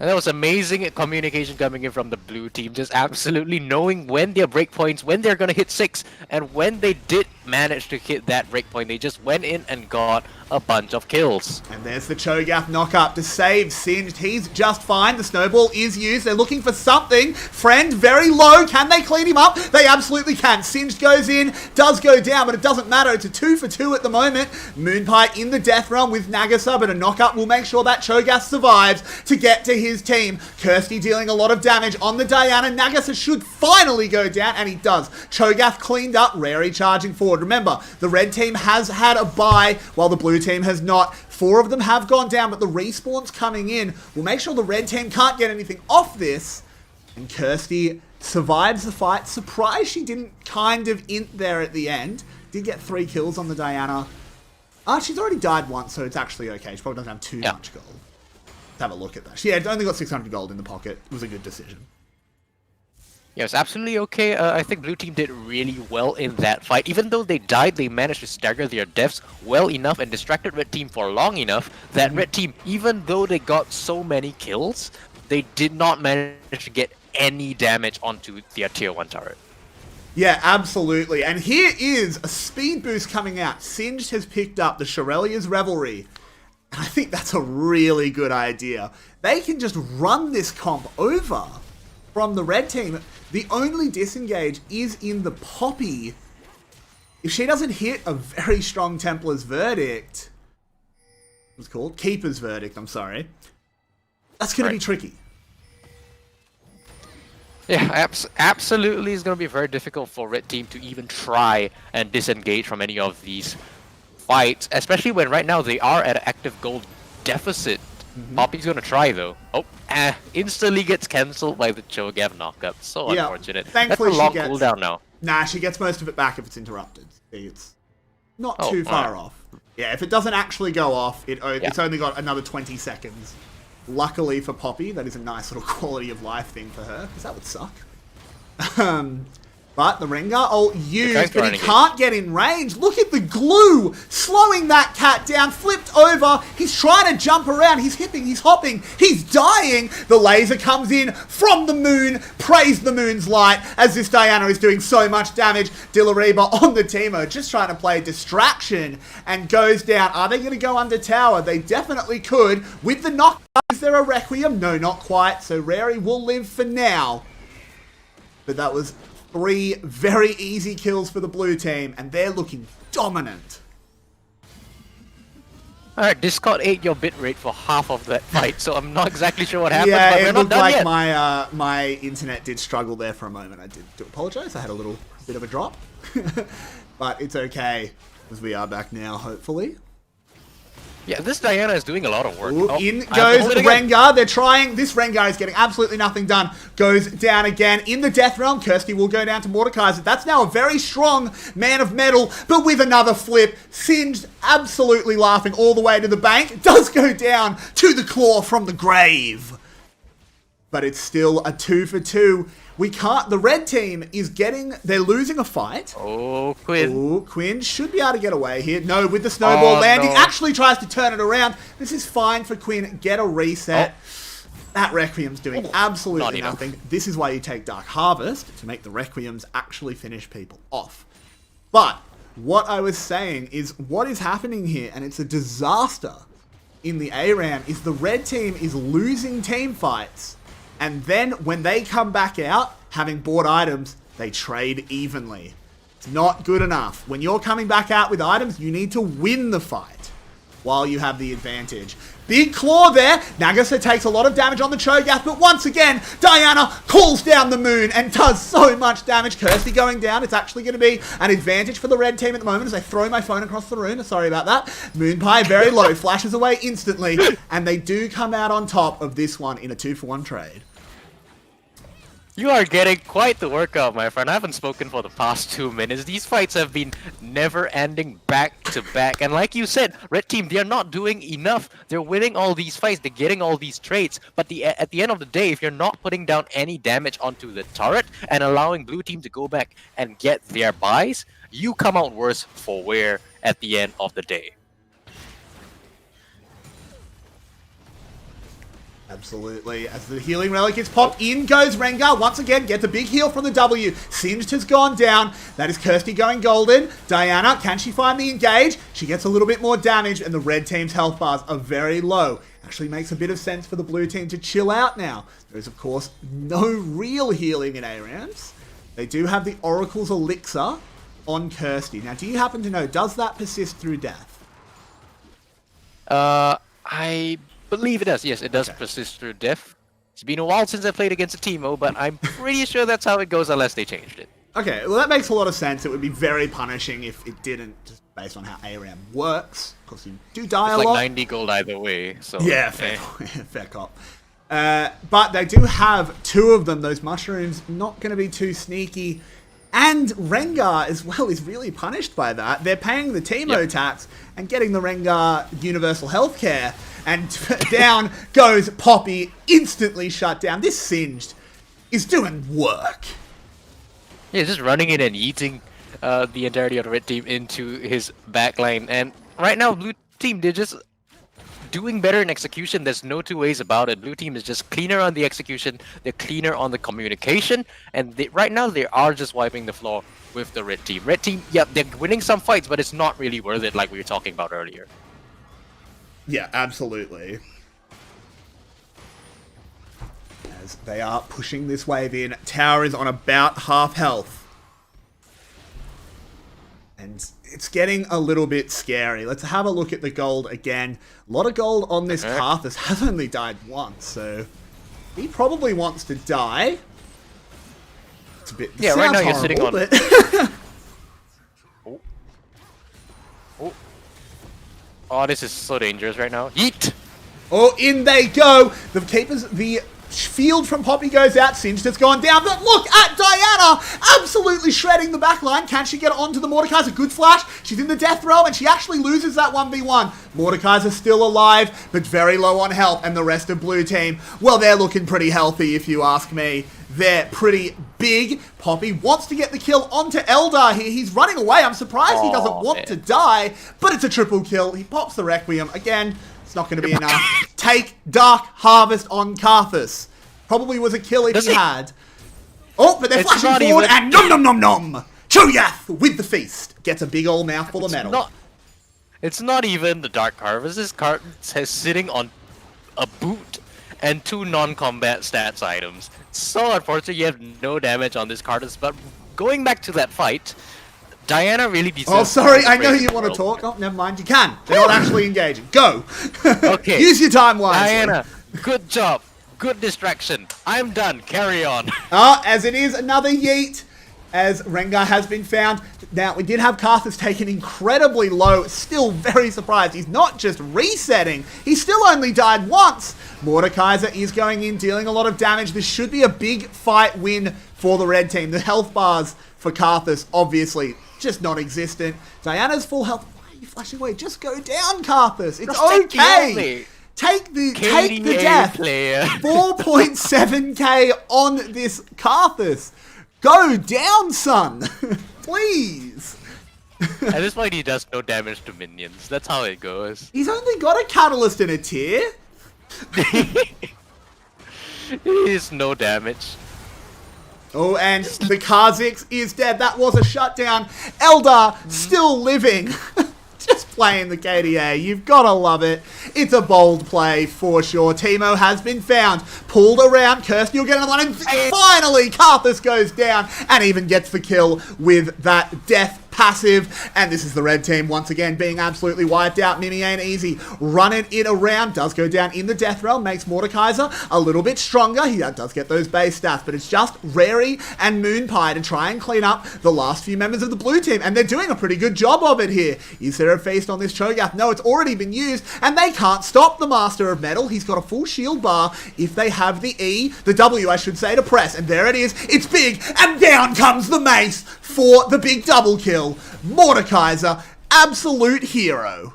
And that was amazing communication coming in from the blue team, just absolutely knowing when their breakpoints, when they're going to hit 6, and when they did manage to hit that breakpoint, they just went in and got a bunch of kills. And there's the Cho'Gath knock-up to save Singed. He's just fine. The snowball is used. They're looking for something. Friend very low. Can they clean him up? They absolutely can. Singed goes in, does go down, but it doesn't matter. It's a 2 for 2 at the moment. Moonpie in the death realm with Nagasa, but a knock-up will make sure that Cho'Gath survives to get to his team. Kirsty dealing a lot of damage on the Diana. Nagasa should finally go down, and he does. Cho'Gath cleaned up. Rary charging forward. Remember, the red team has had a bye, while the blue team has not. 4 of them have gone down, but the respawns coming in will make sure the red team can't get anything off this. And Kirsty survives the fight. Surprised she didn't kind of int there at the end. Did get 3 kills on the Diana. She's already died once, so it's actually okay. She probably doesn't have too much gold. Let's have a look at that. She had only got 600 gold in the pocket. It was a good decision. Yes, absolutely okay. I think blue team did really well in that fight. Even though they died, they managed to stagger their deaths well enough and distracted red team for long enough that red team, even though they got so many kills, they did not manage to get any damage onto their tier 1 turret. Yeah, absolutely. And here is a speed boost coming out. Singed has picked up the Shirelia's Revelry. And I think that's a really good idea. They can just run this comp over from the red team. The only disengage is in the Poppy. If she doesn't hit a very strong Templar's Verdict, what's it called? Keeper's Verdict, I'm sorry. That's going to be tricky. Yeah, absolutely, it's going to be very difficult for Red Team to even try and disengage from any of these fights, especially when right now they are at an active gold deficit. Poppy's going to try though. Oh, instantly gets cancelled by the Cho'Gath knockup. So unfortunate. Thankfully that's a long she gets, cooldown now. Nah, she gets most of it back if it's interrupted. It's not too far off. Yeah, if it doesn't actually go off, it's only got another 20 seconds. Luckily for Poppy, that is a nice little quality of life thing for her, because that would suck. But the Rengar ult used, but he can't get in range. Look at the glue slowing that cat down, flipped over. He's trying to jump around. He's hipping, he's hopping, he's dying. The laser comes in from the moon. Praise the moon's light as this Diana is doing so much damage. Dillariba on the Teemo, just trying to play distraction and goes down. Are they going to go under tower? They definitely could. With the knockback, is there a Requiem? No, not quite. So Rary will live for now. But that was 3 very easy kills for the blue team, and they're looking dominant. Alright, Discord ate your bitrate for half of that fight, so I'm not exactly sure what happened, Yeah, but we're it not looked done like yet. my internet did struggle there for a moment. I do apologize. I had a little bit of a drop. But it's okay, because we are back now, hopefully. Yeah, this Diana is doing a lot of work. Ooh, in goes Rengar. They're trying. This Rengar is getting absolutely nothing done. Goes down again. In the Death Realm, Kirsty will go down to Mordekaiser. That's now a very strong Man of Metal, but with another flip. Singed, absolutely laughing all the way to the bank. Does go down to the claw from the grave. But it's still a 2 for 2. We can't. The red team is they're losing a fight. Oh, Quinn. Oh, Quinn should be able to get away here. No, with the snowball landing. No. Actually tries to turn it around. This is fine for Quinn. Get a reset. That Requiem's doing absolutely nothing. This is why you take Dark Harvest, to make the Requiems actually finish people off. But what I was saying is what is happening here, and it's a disaster in the ARAM, is the red team is losing team fights. And then when they come back out, having bought items, they trade evenly. It's not good enough. When you're coming back out with items, you need to win the fight while you have the advantage. Big claw there. Nagase takes a lot of damage on the Cho'Gath, but once again, Diana calls down the moon and does so much damage. Kirsty going down. It's actually going to be an advantage for the red team at the moment as I throw my phone across the room. Sorry about that. Moonpie very low, flashes away instantly, and they do come out on top of this one in a 2-for-1 trade. You are getting quite the workout, my friend. I haven't spoken for the past 2 minutes. These fights have been never-ending back-to-back. And like you said, Red Team, they're not doing enough. They're winning all these fights. They're getting all these trades. But at the end of the day, if you're not putting down any damage onto the turret and allowing Blue Team to go back and get their buys, you come out worse for wear at the end of the day. Absolutely. As the healing relic is popped, in goes Rengar. Once again, gets a big heal from the W. Singed has gone down. That is Kirsty going golden. Diana, can she find the engage? She gets a little bit more damage, and the red team's health bars are very low. Actually makes a bit of sense for the blue team to chill out now. There is, of course, no real healing in ARAMs. They do have the Oracle's Elixir on Kirsty. Now, do you happen to know, does that persist through death? I believe it does. Yes, it does persist through death. It's been a while since I played against a Teemo, but I'm pretty sure that's how it goes unless they changed it. Okay, well that makes a lot of sense. It would be very punishing if it didn't, just based on how ARAM works. Because you do die a lot. It's like 90 gold either way, so... Yeah, fair cop. But they do have 2 of them, those mushrooms, not going to be too sneaky. And Rengar as well is really punished by that. They're paying the Teemo tax and getting the Rengar universal healthcare. And down goes Poppy, instantly shut down. This Singed is doing work. Yeah, just running in and eating the entirety of the red team into his backline. And right now, blue team, they're just doing better in execution. There's no two ways about it. Blue team is just cleaner on the execution. They're cleaner on the communication. And right now, they are just wiping the floor with the red team. Red team, yeah, they're winning some fights, but it's not really worth it like we were talking about earlier. Yeah, absolutely. As they are pushing this wave in, Tower is on about half health. And it's getting a little bit scary. Let's have a look at the gold again. A lot of gold on this Karthus. Has only died once, so he probably wants to die. It's a bit. Yeah, right now you're sitting on. But Oh, this is so dangerous right now. Yeet! Oh, in they go. The keepers, the field from Poppy goes out. Singed has gone down. But look at Diana absolutely shredding the backline. Can she get onto the Mordekaiser? Good flash. She's in the death realm and she actually loses that 1v1. Mordekaiser's still alive, but very low on health. And the rest of blue team, well, they're looking pretty healthy if you ask me. They're pretty big. Poppy wants to get the kill onto Eldar here. He's running away. I'm surprised he doesn't want to die, but it's a triple kill. He pops the Requiem. Again, it's not going to be enough. Take Dark Harvest on Karthus. Probably was a kill if he had. Oh, but they're flashing forward and nom nom nom nom. Cho'Gath with the feast. Gets a big old mouthful of metal. It's not even the Dark Harvest. This card is sitting on a boot and 2 non-combat stats items. It's so unfortunate you have no damage on this card. But going back to that fight, Diana really deserves... Oh, sorry, I know you want to talk. Oh, never mind, you can. They're not actually engaging. Go. Okay. Use your time wisely. Diana, good job. Good distraction. I'm done. Carry on. As it is another yeet, as Rengar has been found. Now, we did have Karthus taken incredibly low. Still very surprised. He's not just resetting. He still only died once. Mordekaiser is going in, dealing a lot of damage. This should be a big fight win for the red team. The health bars for Karthus, obviously, just non-existent. Diana's full health. Why are you flashing away? Just go down, Karthus. It's okay. Take the death. 4.7k on this Karthus. Go down, son. Please. At this point, he does no damage to minions. That's how it goes. He's only got a catalyst and a tear. It is no damage. Oh, and the Kha'Zix is dead. That was a shutdown. Eldar still living. Just playing the KDA. You've got to love it. It's a bold play for sure. Teemo has been found. Pulled around. Kirsten, you'll get another one. And finally, Karthus goes down and even gets the kill with that death passive. And this is the red team once again being absolutely wiped out. Mimi ain't easy. Running it around. Does go down in the death realm. Makes Mordekaiser a little bit stronger. He does get those base stats. But it's just Rary and Moonpie to try and clean up the last few members of the blue team. And they're doing a pretty good job of it here. Is there a feast on this Cho'Gath? No, it's already been used. And they can't stop the Master of Metal. He's got a full shield bar if they have the E, the W, I should say, to press. And there it is. It's big. And down comes the mace for the big double kill. Mordekaiser, absolute hero.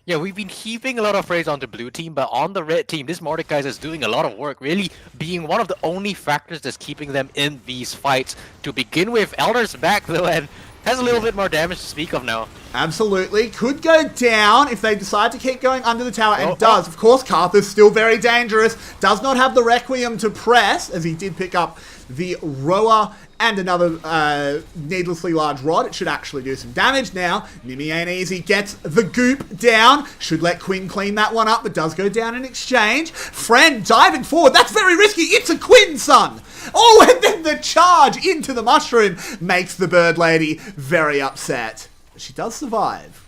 Yeah, we've been heaping a lot of praise on the blue team, but on the red team, this Mordekaiser is doing a lot of work, really being one of the only factors that's keeping them in these fights. To begin with, Elder's back though, and has a little bit more damage to speak of now. Absolutely. Could go down if they decide to keep going under the tower, and does. Of course, Karthus still very dangerous. Does not have the Requiem to press, as he did pick up the Roa and another needlessly large rod. It should actually do some damage now. Mimi ain't easy. Gets the goop down. Should let Quinn clean that one up, but does go down in exchange. Friend diving forward. That's very risky. It's a Quinn, son. Oh, and then the charge into the mushroom makes the bird lady very upset. But she does survive.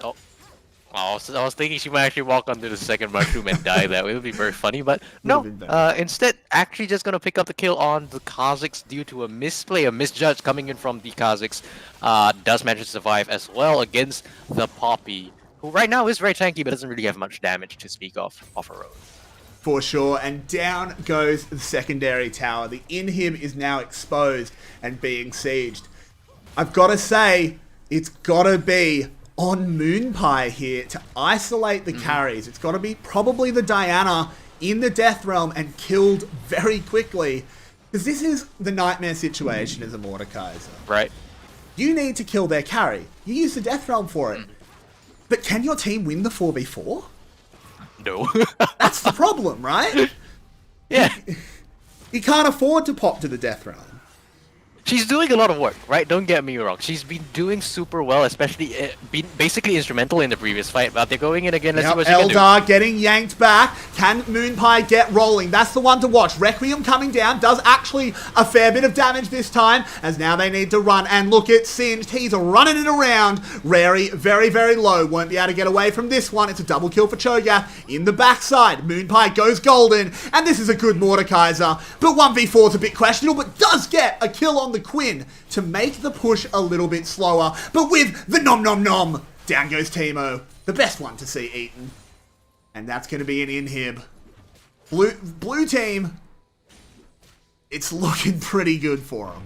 Oh. I was thinking she might actually walk onto the second mushroom and die that way. It would be very funny, but no. Instead, actually just going to pick up the kill on the Kha'Zix due to a misplay, a misjudge coming in from the Kha'Zix. Does manage to survive as well against the Poppy, who right now is very tanky but doesn't really have much damage to speak of her own. For sure, and down goes the secondary tower. The inhib is now exposed and being sieged. I've got to say, it's got to be on Moonpie here to isolate the carries. It's got to be probably the Diana in the Death Realm and killed very quickly. Because this is the nightmare situation as a Mordekaiser. Right. You need to kill their carry. You use the Death Realm for it. But can your team win the 4v4? No. That's the problem, right? Yeah. You can't afford to pop to the Death Realm. She's doing a lot of work, right? Don't get me wrong. She's been doing super well, especially been basically instrumental in the previous fight. But they're going in again. Let's see what she can do. Eldar getting yanked back. Can Moonpie get rolling? That's the one to watch. Requiem coming down. Does actually a fair bit of damage this time, as now they need to run. And look at Singed. He's running it around. Rary, very, very low. Won't be able to get away from this one. It's a double kill for Cho'Gath in the backside. Moonpie goes golden. And this is a good Mordekaiser. But 1v4 is a bit questionable, but does get a kill on the Quinn to make the push a little bit slower. But with the nom nom nom, down goes Teemo, the best one to see eaten. And that's going to be an inhib. Blue team, it's looking pretty good for them.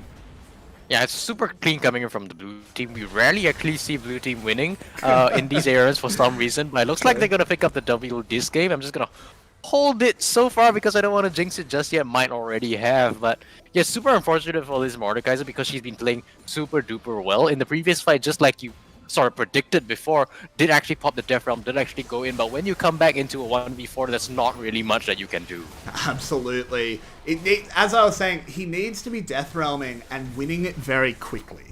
Yeah, it's super clean coming in from the blue team. We rarely actually see blue team winning in these eras for some reason, but it looks like they're going to pick up the W this game. I'm just going to hold it so far because I don't want to jinx it just yet. Might already have, but yeah, super unfortunate for this Mordekaiser because she's been playing super duper well in the previous fight, just like you sort of predicted before. Did actually pop the Death Realm, did actually go in, but when you come back into a 1v4, there's not really much that you can do. Absolutely. As I was saying, he needs to be Death Realming and winning it very quickly.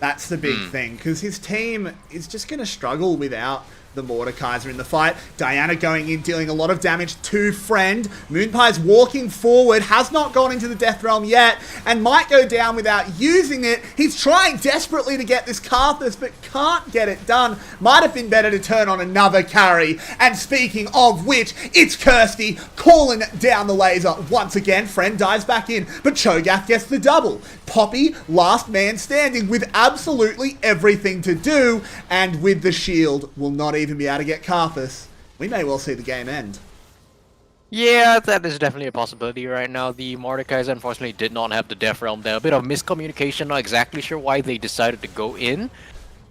That's the big thing, because his team is just going to struggle without the Mordekaiser in the fight. Diana going in, dealing a lot of damage to Friend. Moonpie's walking forward, has not gone into the Death Realm yet, and might go down without using it. He's trying desperately to get this Karthus, but can't get it done. Might have been better to turn on another carry. And speaking of which, it's Kirsty calling down the laser once again. Friend dives back in, but Cho'Gath gets the double. Poppy, last man standing with absolutely everything to do, and with the shield, will not even be able to get Karthus. We may well see the game end. Yeah, that is definitely a possibility right now. The Mordekaiser unfortunately did not have the Death Realm there. A bit of miscommunication, not exactly sure why they decided to go in.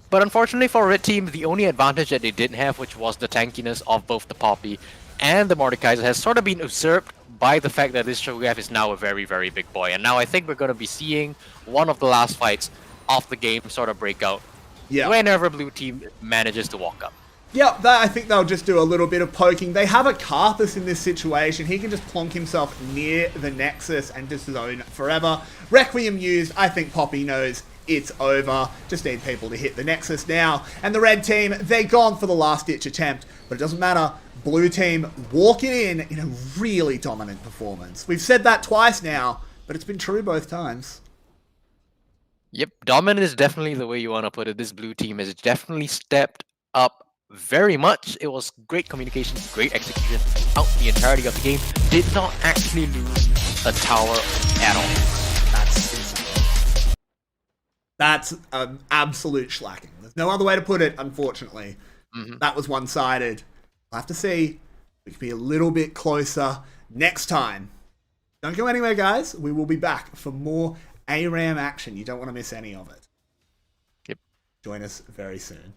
But unfortunately for Red Team, the only advantage that they didn't have, which was the tankiness of both the Poppy and the Mordekaiser, has sort of been usurped by the fact that this Cho'Gath is now a very, very big boy. And now I think we're going to be seeing one of the last fights of the game sort of break out whenever Blue Team manages to walk up. Yeah, I think they'll just do a little bit of poking. They have a Karthus in this situation. He can just plonk himself near the Nexus and just zone forever. Requiem used. I think Poppy knows it's over. Just need people to hit the Nexus now. And the red team, they're gone for the last-ditch attempt. But it doesn't matter. Blue team walking in a really dominant performance. We've said that twice now, but it's been true both times. Yep, dominant is definitely the way you want to put it. This blue team has definitely stepped up very much. It was great communication, great execution throughout the entirety of the game. Did not actually lose a tower at all. That's insane. That's an absolute slacking. There's no other way to put it, unfortunately. That was one-sided. We'll have to see. We can be a little bit closer next time. Don't go anywhere, guys. We will be back for more ARAM action. You don't want to miss any of it. Yep. Join us very soon.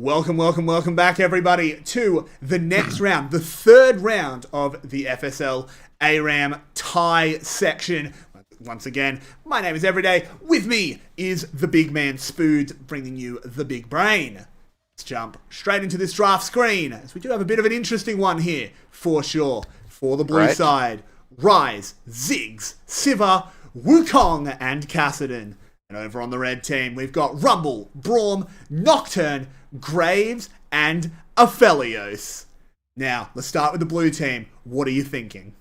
Welcome back, everybody, to the next round, the third round of the FSL ARAM tie section. Once again, my name is Everyday. With me is the big man Spoods, bringing you the big brain. Let's jump straight into this draft screen, as we do have a bit of an interesting one here, for sure. For the blue side, Rise, Ziggs, Siva, Wukong, and Kassadin. And over on the red team, we've got Rumble, Braum, Nocturne, Graves, and Aphelios. Now, let's start with the blue team. What are you thinking?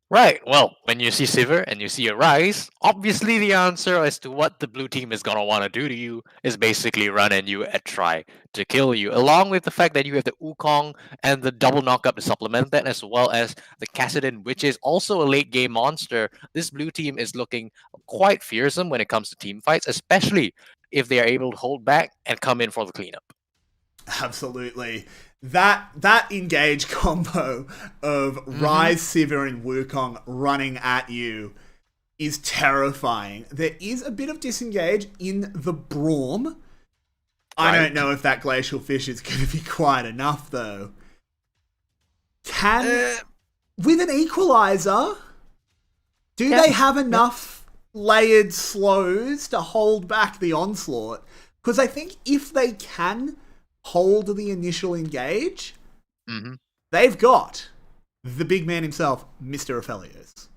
Right, well, when you see Sivir and you see a Rise, obviously the answer as to what the blue team is going to want to do to you is basically run at you and try to kill you, along with the fact that you have the Wukong and the double knockup to supplement that, as well as the Kassadin, which is also a late game monster. This blue team is looking quite fearsome when it comes to team fights, especially if they are able to hold back and come in for the cleanup. Absolutely. That engage combo of Rise, Sivir, and Wukong running at you is terrifying. There is a bit of disengage in the Braum. I don't know if that Glacial Fish is going to be quite enough, though. With an Equalizer, do they have enough layered slows to hold back the onslaught? Because I think if they can hold the initial engage, they've got the big man himself, Mr. Aphelios.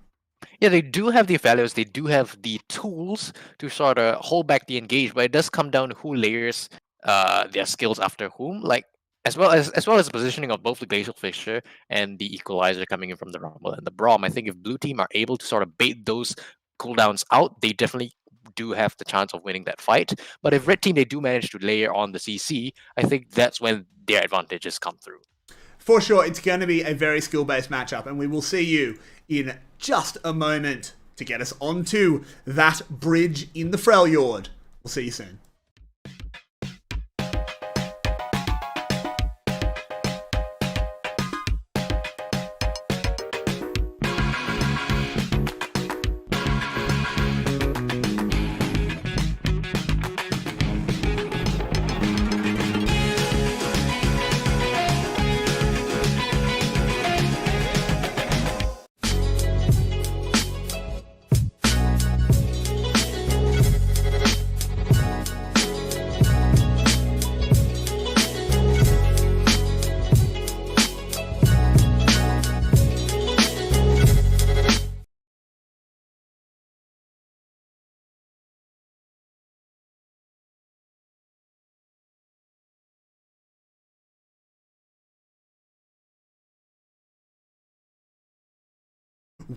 Yeah, they do have the Aphelios, they do have the tools to sort of hold back the engage, but it does come down to who layers their skills after whom, like as well as the positioning of both the Glacial Fisher and the Equalizer coming in from the Rumble and the Braum. I think if blue team are able to sort of bait those cooldowns out, they definitely do have the chance of winning that fight. But if red team, they do manage to layer on the CC, I think that's when their advantages come through. For sure, it's going to be a very skill-based matchup, and we will see you in just a moment to get us onto that bridge in the Freljord. We'll see you soon.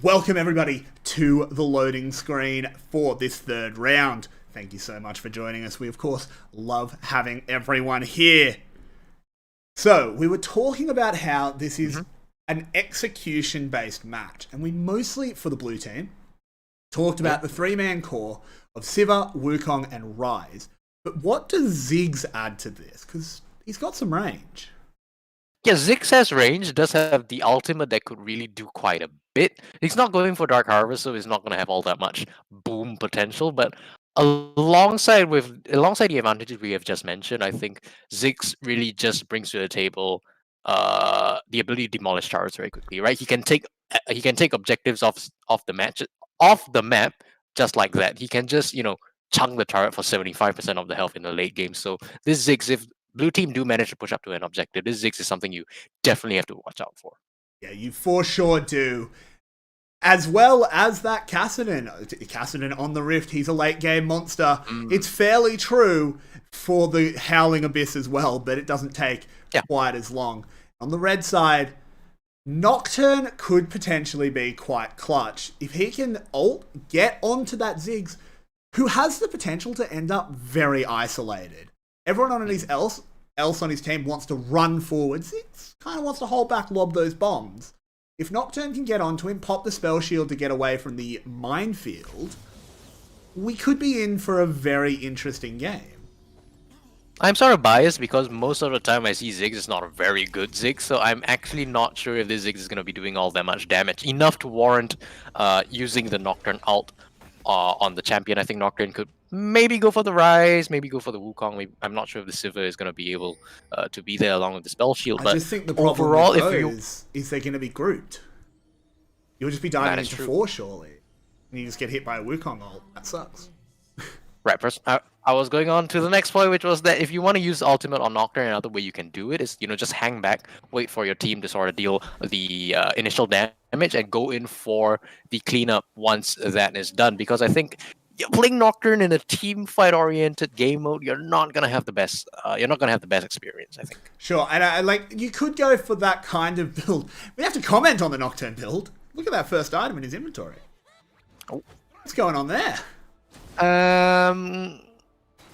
Welcome, everybody, to the loading screen for this third round. Thank you so much for joining us. We, of course, love having everyone here. So, we were talking about how this is an execution-based match, and we mostly, for the blue team, talked about the three-man core of Siva, Wukong, and Rise. But what does Ziggs add to this? Because he's got some range. Yeah, Ziggs has range, does have the ultimate that could really do quite a bit. He's not going for Dark Harvest, so he's not going to have all that much boom potential, but alongside the advantages we have just mentioned, I think Ziggs really just brings to the table the ability to demolish towers very quickly, right? He can take objectives off the map just like that. He can just, chunk the turret for 75% of the health in the late game. So this Ziggs, if blue team do manage to push up to an objective, this Ziggs is something you definitely have to watch out for. Yeah, you for sure do. As well as that Kassadin on the Rift, he's a late game monster. It's fairly true for the Howling Abyss as well, but it doesn't take quite as long. On the red side, Nocturne could potentially be quite clutch. If he can get onto that Ziggs, who has the potential to end up very isolated. Everyone on else on his team wants to run forward. Ziggs kind of wants to hold back, lob those bombs. If Nocturne can get onto him, pop the spell shield to get away from the minefield, we could be in for a very interesting game. I'm sort of biased because most of the time I see Ziggs is not a very good Ziggs, so I'm actually not sure if this Ziggs is going to be doing all that much damage. Enough to warrant using the Nocturne ult on the champion. I think Nocturne could maybe go for the Rise, maybe go for the Wukong. Maybe, I'm not sure if the Sivir is going to be able to be there along with the Spell Shield. I But just think the problem overall, with if you those is they're going to be grouped. You'll just be diving into 4, surely. And you just get hit by a Wukong ult. That sucks. Right, I was going on to the next point, which was that if you want to use ultimate on Nocturne, another way you can do it is, just hang back, wait for your team to sort of deal the initial damage, and go in for the cleanup once that is done. Because I think playing Nocturne in a team fight oriented game mode, you're not gonna have the best. You're not gonna have the best experience, I think. Sure, and I like you could go for that kind of build. We have to comment on the Nocturne build. Look at that first item in his inventory. Oh. What's going on there?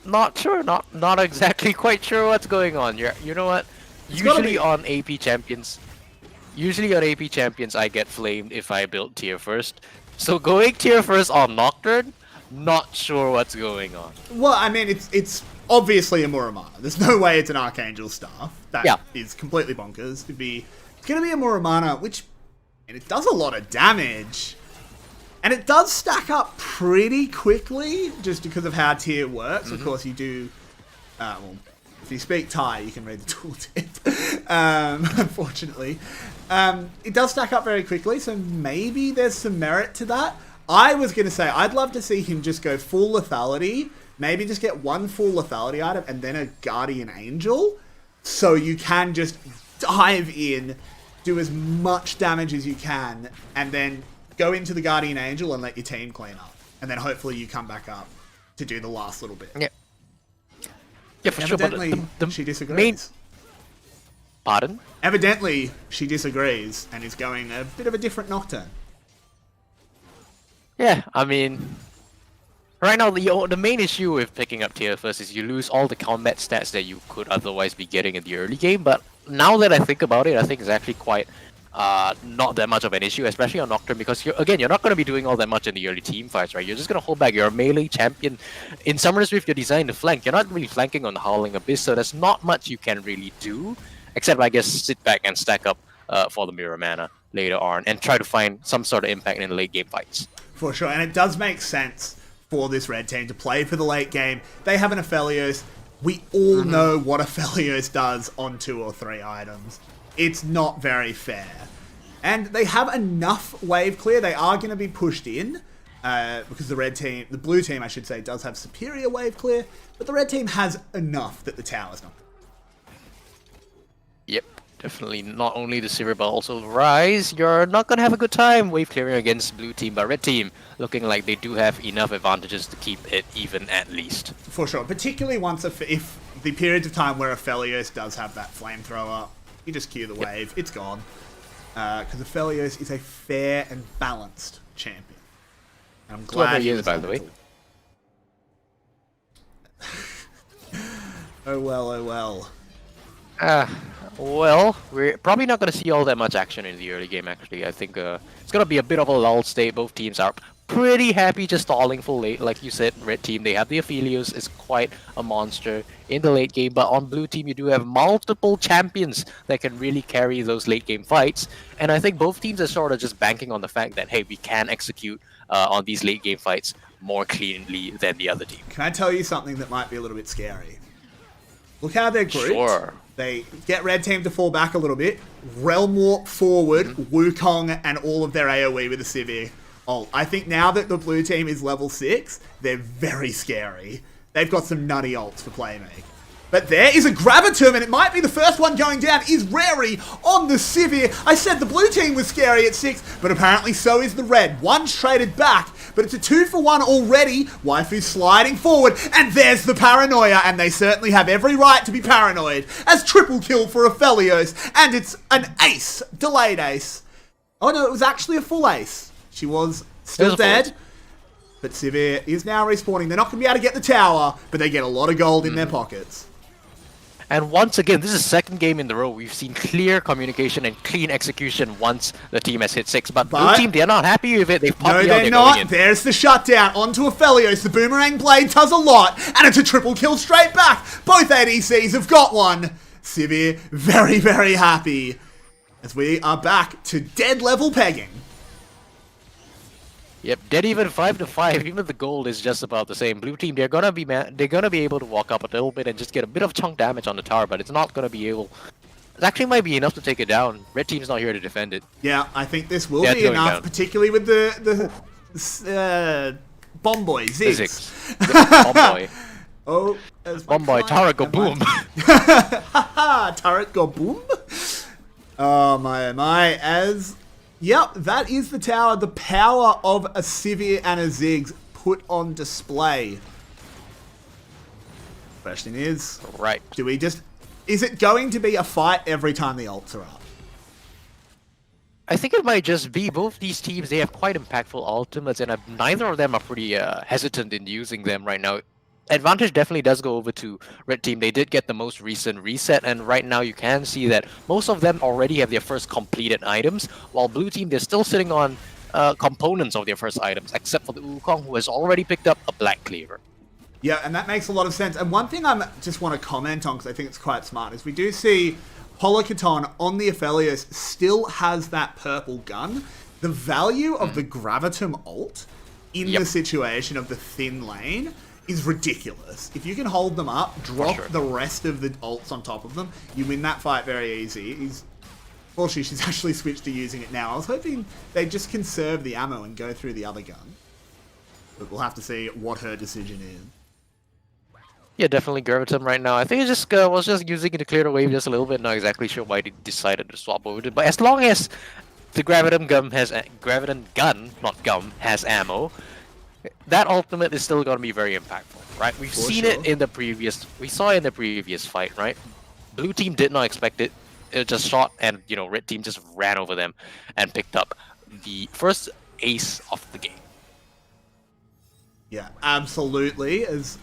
Not sure. Not exactly quite sure what's going on. You know what? Usually on AP champions, I get flamed if I build tier first. So going tier first on Nocturne, not sure what's going on. Well, I mean, it's obviously a Muramana. There's no way it's an Archangel staff. That is completely bonkers. It's gonna be a Muramana, which, and it does a lot of damage. And it does stack up pretty quickly, just because of how tier works. Of course, you do... well, if you speak Thai, you can read the tooltip, unfortunately. It does stack up very quickly, so maybe there's some merit to that. I was going to say, I'd love to see him just go full lethality, maybe just get one full lethality item, and then a Guardian Angel, so you can just dive in, do as much damage as you can, and then... go into the Guardian Angel and let your team clean up. And then hopefully you come back up to do the last little bit. Yeah. Yeah, for sure. But she disagrees. Pardon? Evidently, she disagrees and is going a bit of a different Nocturne. Yeah, I mean... Right now, the main issue with picking up tier first is you lose all the combat stats that you could otherwise be getting in the early game. But now that I think about it, I think it's actually quite... not that much of an issue, especially on Nocturne, because you're not going to be doing all that much in the early team fights, right? You're just going to hold back. You're a melee champion. In Summoner's Rift, you're designed to flank. You're not really flanking on the Howling Abyss, so there's not much you can really do, except, I guess, sit back and stack up for the Mirror Mana later on, and try to find some sort of impact in the late game fights. For sure, and it does make sense for this red team to play for the late game. They have an Aphelios. We all know what Aphelios does on 2 or 3 items. It's not very fair. And they have enough wave clear. They are going to be pushed in because the blue team, I should say, does have superior wave clear, but the red team has enough that the tower's not. Yep, definitely not only the Sivir, but also the Rise. You're not going to have a good time wave clearing against blue team, but red team looking like they do have enough advantages to keep it even at least. For sure, particularly if the periods of time where Aphelios does have that flamethrower, you just cue the wave, it's gone. Because Aphelios is a fair and balanced champion. And I'm glad he is, by the way. Oh well, oh well. Well, we're probably not going to see all that much action in the early game, actually. I think it's going to be a bit of a lull state. Both teams are pretty happy just stalling full late. Like you said, red team, they have the Aphelios, is quite a monster in the late game. But on blue team, you do have multiple champions that can really carry those late game fights. And I think both teams are sort of just banking on the fact that, hey, we can execute on these late game fights more cleanly than the other team. Can I tell you something that might be a little bit scary? Look how they're grouped. Sure. They get red team to fall back a little bit, Realm Warp forward, Wukong, and all of their AoE with a Sivir ult. I think now that the blue team is level 6, they're very scary. They've got some nutty ults for Playmake. But there is a Gravitum, and it might be the first one going down, is Rary on the Sivir. I said the blue team was scary at 6, but apparently so is the red. One's traded back, but it's a 2-for-1 already. Waifu's sliding forward, and there's the paranoia, and they certainly have every right to be paranoid, as triple kill for Aphelios, and it's an ace, delayed ace. Oh no, it was actually a full ace. She was still dead, but Sivir is now respawning. They're not going to be able to get the tower, but they get a lot of gold in their pockets. And once again, this is the second game in the row we've seen clear communication and clean execution once the team has hit 6. But blue team, they're not happy with it. They've popped No, they're not. There's the shutdown onto Aphelios. The Boomerang Blade does a lot, and it's a triple kill straight back. Both ADCs have got one. Sivir, very, very happy as we are back to dead level pegging. Yep, dead even 5-5. Even the gold is just about the same. Blue team, they're gonna be able to walk up a little bit and just get a bit of chunk damage on the tower, but it's not gonna be able. It actually might be enough to take it down. Red team's not here to defend it. Yeah, I think this will Yeah, be it's going enough, down. particularly with the bomb boy Ziggs. Bomb boy. Oh, Bomb boy, turret go boom. Haha, turret go boom. Oh my, as... Yep, that is the tower. The power of a Sivir and a Ziggs put on display. Question is... Right. Do we just... Is it going to be a fight every time the ults are up? I think it might just be both these teams. They have quite impactful ultimates, and neither of them are pretty hesitant in using them right now. Advantage definitely does go over to Red Team. They did get the most recent reset, and right now you can see that most of them already have their first completed items, while Blue Team, they're still sitting on components of their first items, except for the Wukong, who has already picked up a Black Cleaver. Yeah, and that makes a lot of sense. And one thing I just want to comment on, because I think it's quite smart, is we do see Holocaton on the Aphelios still has that purple gun. The value of the Gravitum ult in the situation of the thin lane is ridiculous. If you can hold them up, drop the rest of the ults on top of them, you win that fight very easy. She's actually switched to using it now. I was hoping they'd just conserve the ammo and go through the other gun. But we'll have to see what her decision is. Yeah, definitely Gravitum right now. I think it just was just using it to clear the wave just a little bit. Not exactly sure why they decided to swap over to it. But as long as the Gravitum gun has ammo, that ultimate is still going to be very impactful, right? We've seen it in the previous. We saw it in the previous fight, right? Blue team did not expect it. It just shot, and Red team just ran over them and picked up the first ace of the game. Yeah, absolutely. As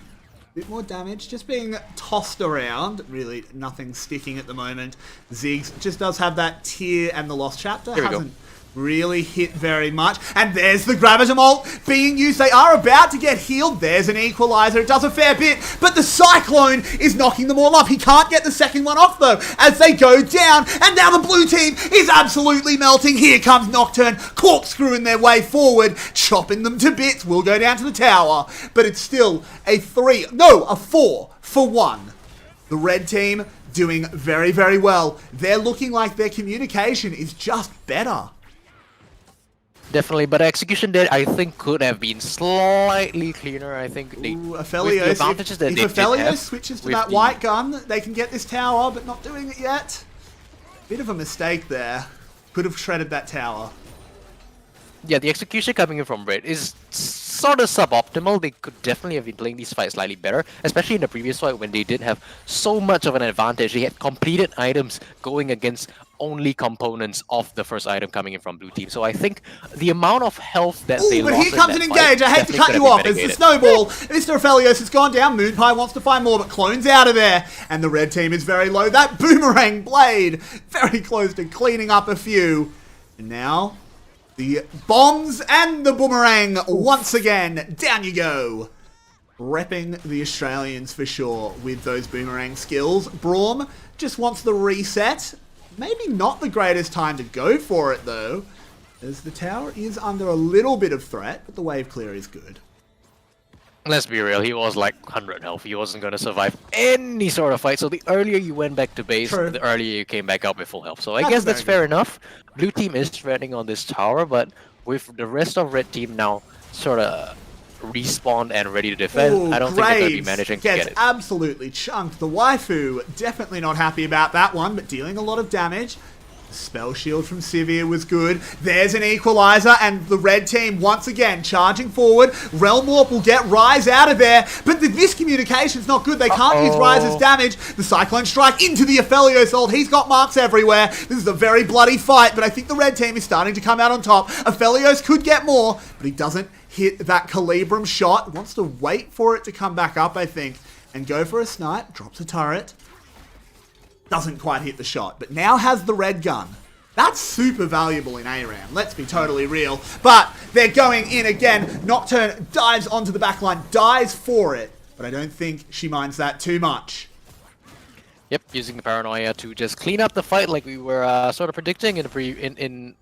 bit more damage, just being tossed around. Really, nothing sticking at the moment. Ziggs just does have that tear, and the Lost Chapter hasn't really hit very much. And there's the Gravitum ult being used. They are about to get healed. There's an equalizer. It does a fair bit, but the Cyclone is knocking them all off. He can't get the second one off, though, as they go down. And now the blue team is absolutely melting. Here comes Nocturne, corkscrewing their way forward, chopping them to bits. Will go down to the tower, but it's still a 4 for 1. The red team doing very, very well. They're looking like their communication is just better. Definitely, but execution there, I think, could have been slightly cleaner. I think Aphelios, if Aphelios switches to that white gun, they can get this tower, but not doing it yet. Bit of a mistake there. Could have shredded that tower. Yeah, the execution coming in from Red is sort of suboptimal. They could definitely have been playing these fights slightly better, especially in the previous fight when they did have so much of an advantage. They had completed items going against only components of the first item coming in from blue team. So I think the amount of health that they lost. But here comes an engage. I hate to cut you off. It's the snowball. Mr. Aphelios has gone down. Moonpie wants to find more, but Clone's out of there. And the red team is very low. That boomerang blade very close to cleaning up a few. And now the bombs and the boomerang once again. Down you go. Repping the Australians for sure with those boomerang skills. Braum just wants the reset. Maybe not the greatest time to go for it, though, as the tower is under a little bit of threat, but the wave clear is good. Let's be real, he was like 100 health. He wasn't going to survive any sort of fight, so the earlier you went back to base, the earlier you came back up with full health. So I guess that's fair enough. Blue team is threatening on this tower, but with the rest of red team now sort of respawned and ready to defend, I don't think they're going to be managing to get it. Absolutely chunked. The waifu, definitely not happy about that one, but dealing a lot of damage. Spell shield from Sivir was good. There's an equalizer, and the red team once again charging forward. Realm Warp will get Rise out of there, but this communication's not good. They can't use Rise's damage. The Cyclone Strike into the Aphelios ult. He's got marks everywhere. This is a very bloody fight, but I think the red team is starting to come out on top. Aphelios could get more, but he doesn't hit that Calibrum shot. Wants to wait for it to come back up, I think, and go for a snipe. Drops a turret. Doesn't quite hit the shot, but now has the red gun. That's super valuable in ARAM, let's be totally real. But they're going in again. Nocturne dives onto the backline, dies for it, but I don't think she minds that too much. Yep, using the paranoia to just clean up the fight like we were sort of predicting in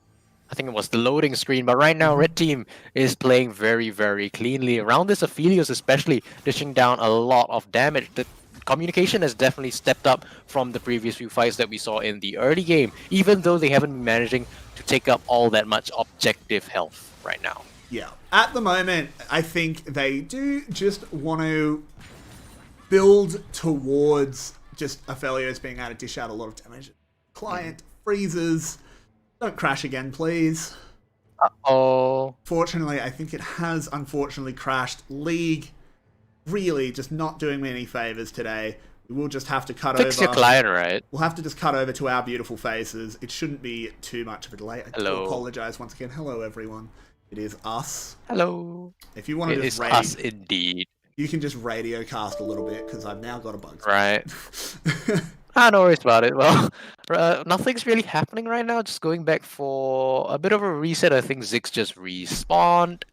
I think it was the loading screen, but right now Red Team is playing very, very cleanly. Around this Aphelios especially, dishing down a lot of damage. The communication has definitely stepped up from the previous few fights that we saw in the early game, even though they haven't been managing to take up all that much objective health right now. Yeah, at the moment, I think they do just want to build towards just Aphelios being able to dish out a lot of damage. Client freezes. Don't crash again, please. Uh-oh. Fortunately, I think it has unfortunately crashed. League really just not doing me any favors today. We will just have to cut over. Fix your client, right? We'll have to just cut over to our beautiful faces. It shouldn't be too much of a delay. I do apologize once again. Hello, everyone. It is us. Hello. If you want to just us indeed. You can just radio cast a little bit because I've now got a bug. Right. No worries about it. Well, nothing's really happening right now. Just going back for a bit of a reset. I think Ziggs just respawned.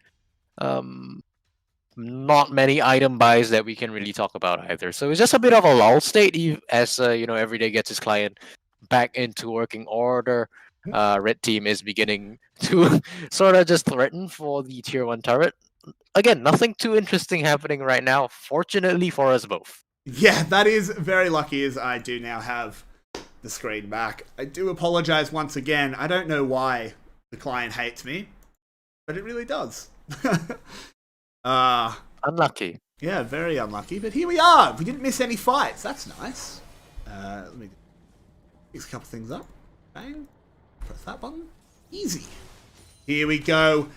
Not many item buys that we can really talk about either. So it's just a bit of a lull state as Everyday gets his client back into working order. Red Team is beginning to sort of just threaten for the tier 1 turret. Again, nothing too interesting happening right now, fortunately for us both. Yeah, that is very lucky as I do now have the screen back. I do apologize once again. I don't know why the client hates me, but it really does. Unlucky. Yeah, very unlucky, but here we are. We didn't miss any fights. That's nice. Let me fix a couple things up. Bang. Press that button. Easy. Here we go.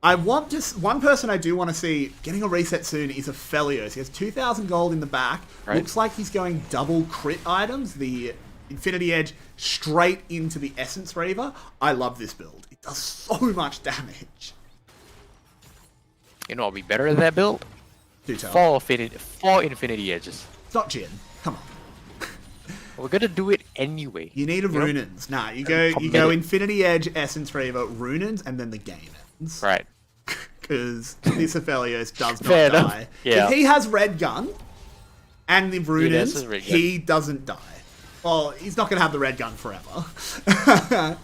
One person I do want to see getting a reset soon is Aphelios. He has 2,000 gold in the back. Right. Looks like he's going double crit items. The Infinity Edge straight into the Essence Reaver. I love this build. It does so much damage. You know, I'll be better at that build. Do tell. 4 Infinity Edges. It's not Jin. Come on. We're gonna do it anyway. You need a Runins. Nah, you go Infinity Edge, Essence Reaver, Runins, and then the game ends. Right. Because this Aphelios does not die. Yeah. If he has Red Gun and the Runins, he doesn't die. Well, he's not going to have the Red Gun forever.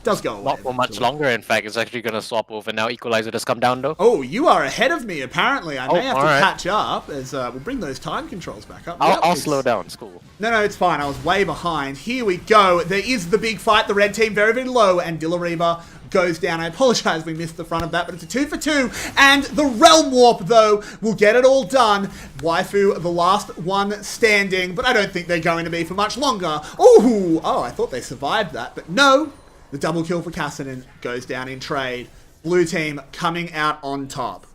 Does go away. Not for much longer, in fact. It's actually going to swap over. Now Equalizer does come down, though. Oh, you are ahead of me, apparently. I may have to catch up as we'll bring those time controls back up. I'll slow down. It's cool. No, it's fine. I was way behind. Here we go. There is the big fight. The red team very, very low, and Dillareba goes down. I apologize we missed the front of that, but it's a 2 for 2. And the Realm Warp, though, will get it all done. Waifu, the last one standing, but I don't think they're going to be for much longer. Ooh! Oh, I thought they survived that, but no. The double kill for Cassidy goes down in trade. Blue team coming out on top.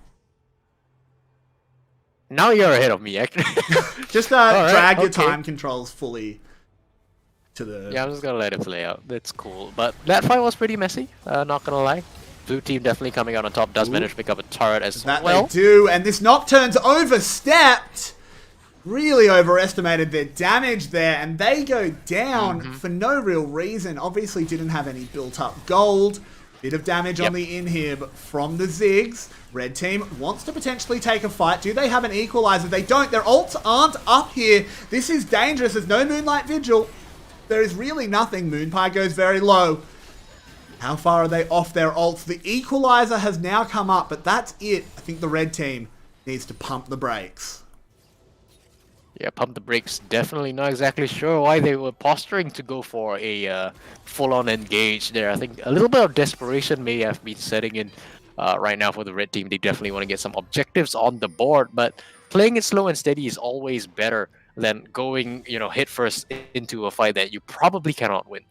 Now you're ahead of me, actually. Just drag your time controls fully to the... Yeah, I'm just gonna let it play out. That's cool. But that fight was pretty messy, not gonna lie. Blue team definitely coming out on top, does manage to pick up a turret as well. That they do, and this Nocturne's overstepped. Really overestimated their damage there, and they go down for no real reason. Obviously didn't have any built-up gold. Bit of damage on the inhib from the Ziggs. Red team wants to potentially take a fight. Do they have an equalizer? They don't. Their ults aren't up here. This is dangerous. There's no Moonlight Vigil. There is really nothing. Moonpie goes very low. How far are they off their ults? The equalizer has now come up, but that's it. I think the red team needs to pump the brakes. Yeah, pump the brakes. Definitely not exactly sure why they were posturing to go for a full-on engage there. I think a little bit of desperation may have been setting in right now for the red team. They definitely want to get some objectives on the board, but playing it slow and steady is always better than going, hit first into a fight that you probably cannot win.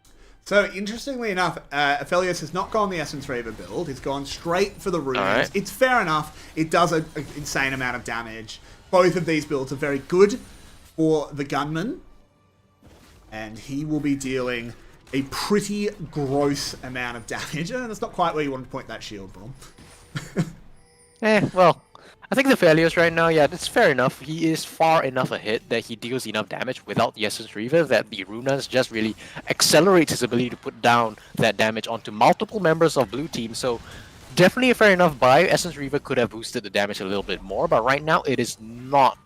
So, interestingly enough, Aphelios has not gone the Essence Reaver build. He's gone straight for the runes. Right. It's fair enough. It does an insane amount of damage. Both of these builds are very good for the gunman. And he will be dealing a pretty gross amount of damage. And that's not quite where you want to point that shield from. Well, I think the Aphelios right now, yeah, that's fair enough. He is far enough ahead that he deals enough damage without the Essence Reaver that the Runas just really accelerates his ability to put down that damage onto multiple members of blue team. So definitely a fair enough buy. Essence Reaver could have boosted the damage a little bit more, but right now it is not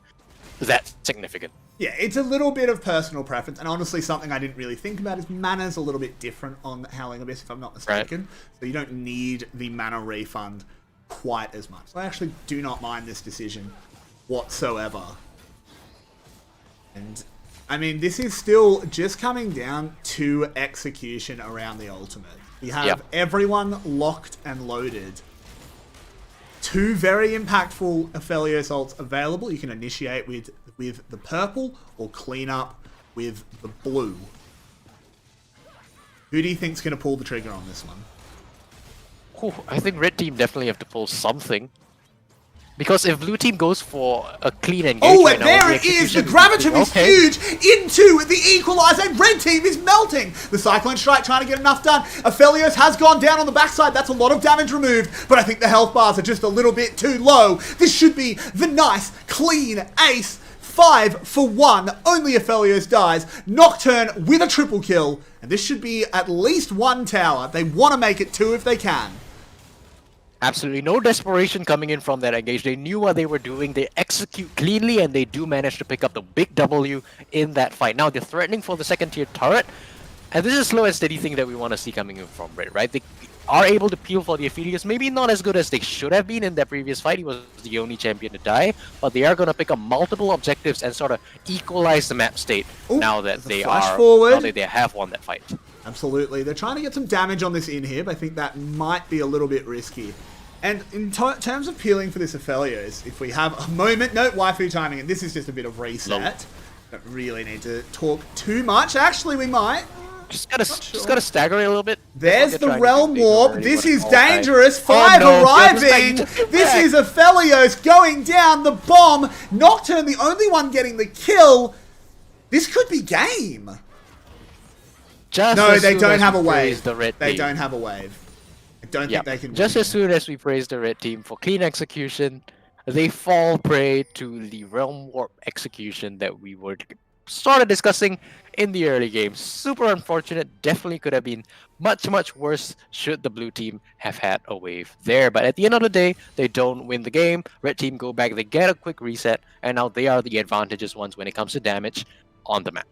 that significant. Yeah, it's a little bit of personal preference, and honestly, something I didn't really think about is mana's a little bit different on Howling Abyss, if I'm not mistaken. Right. So you don't need the mana refund quite as much. So I actually do not mind this decision whatsoever. And, I mean, this is still just coming down to execution around the ultimate. You have everyone locked and loaded. 2 very impactful Aphelios ults available. You can initiate with the purple or clean up with the blue. Who do you think's going to pull the trigger on this one? Oh, I think red team definitely have to pull something. Because if blue team goes for a clean engagement... Oh, and there it is! The gravitum is huge into the equalizer, and red team is melting! The Cyclone Strike trying to get enough done. Aphelios has gone down on the backside. That's a lot of damage removed, but I think the health bars are just a little bit too low. This should be the nice, clean ace. 5 for 1. Only Aphelios dies. Nocturne with a triple kill, and this should be at least 1 tower. They want to make it 2 if they can. Absolutely no desperation coming in from that engage. They knew what they were doing. They execute cleanly, and they do manage to pick up the big W in that fight. Now they're threatening for the second tier turret, and this is a slow and steady thing that we want to see coming in from Red, right? They are able to peel for the Aphelios. Maybe not as good as they should have been in that previous fight. He was the only champion to die, but they are going to pick up multiple objectives and sort of equalize the map state. Ooh, now that they have won that fight. Absolutely. They're trying to get some damage on this inhib. I think that might be a little bit risky. And in terms of peeling for this Aphelios, if we have a moment, no waifu timing, and this is just a bit of reset. Don't really need to talk too much. Actually, we might. Just gotta stagger it a little bit. There's the Realm Warp. This is dangerous. 5 arriving. This is Aphelios going down. The bomb. Nocturne, the only one getting the kill. This could be game. No, they don't have a wave. They don't have a wave. I don't think they can. Just as soon as we praise the red team for clean execution, they fall prey to the Realm Warp execution that we were started discussing in the early game. Super unfortunate. Definitely could have been much, much worse should the blue team have had a wave there. But at the end of the day, they don't win the game. Red team go back, they get a quick reset, and now they are the advantageous ones when it comes to damage on the map.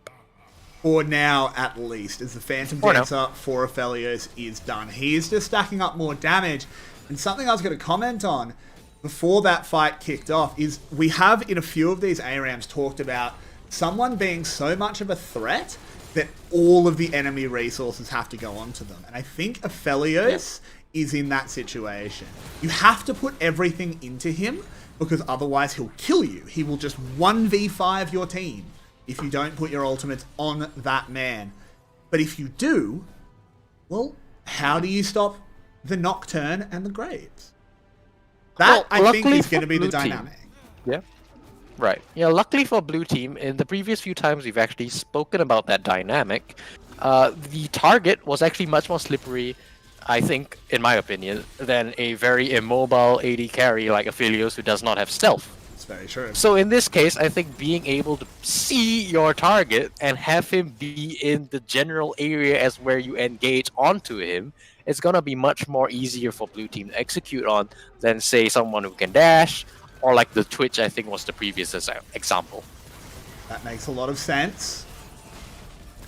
For now, at least, as the Phantom Dancer for Aphelios is done. He is just stacking up more damage. And something I was going to comment on before that fight kicked off is we have in a few of these ARAMs talked about someone being so much of a threat that all of the enemy resources have to go onto them. And I think Aphelios is in that situation. You have to put everything into him because otherwise he'll kill you. He will just 1v5 your team if you don't put your ultimates on that man. But if you do, well, how do you stop the Nocturne and the Graves? That, I think, is going to be the dynamic. Yeah. Right. Yeah, luckily for blue team, in the previous few times we've actually spoken about that dynamic, the target was actually much more slippery, I think, in my opinion, than a very immobile AD carry like Aphelios who does not have stealth. That's very true. So in this case, I think being able to see your target and have him be in the general area as where you engage onto him is going to be much more easier for blue team to execute on than, say, someone who can dash, or like the Twitch, I think, was the previous example. That makes a lot of sense.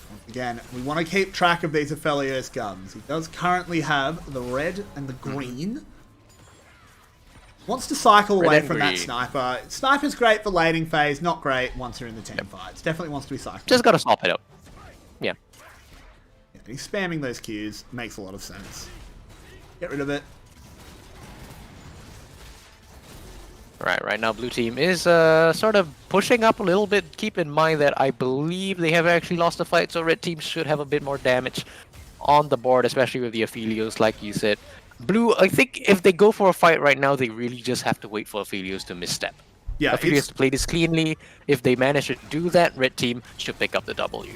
Once again, we want to keep track of these Aphelios guns. He does currently have the red and the green. Wants to cycle away from that sniper. Sniper's great for laning phase, not great once you're in the team fights. Definitely wants to be cycled. Just gotta swap it up. Yeah. He's spamming those Qs. Makes a lot of sense. Get rid of it. Right now blue team is sort of pushing up a little bit. Keep in mind that I believe they have actually lost the fight, so red team should have a bit more damage on the board, especially with the Aphelios, like you said. Blue, I think if they go for a fight right now, they really just have to wait for Aphelios to misstep. Yeah, Aphelios to play this cleanly. If they manage to do that, red team should pick up the W.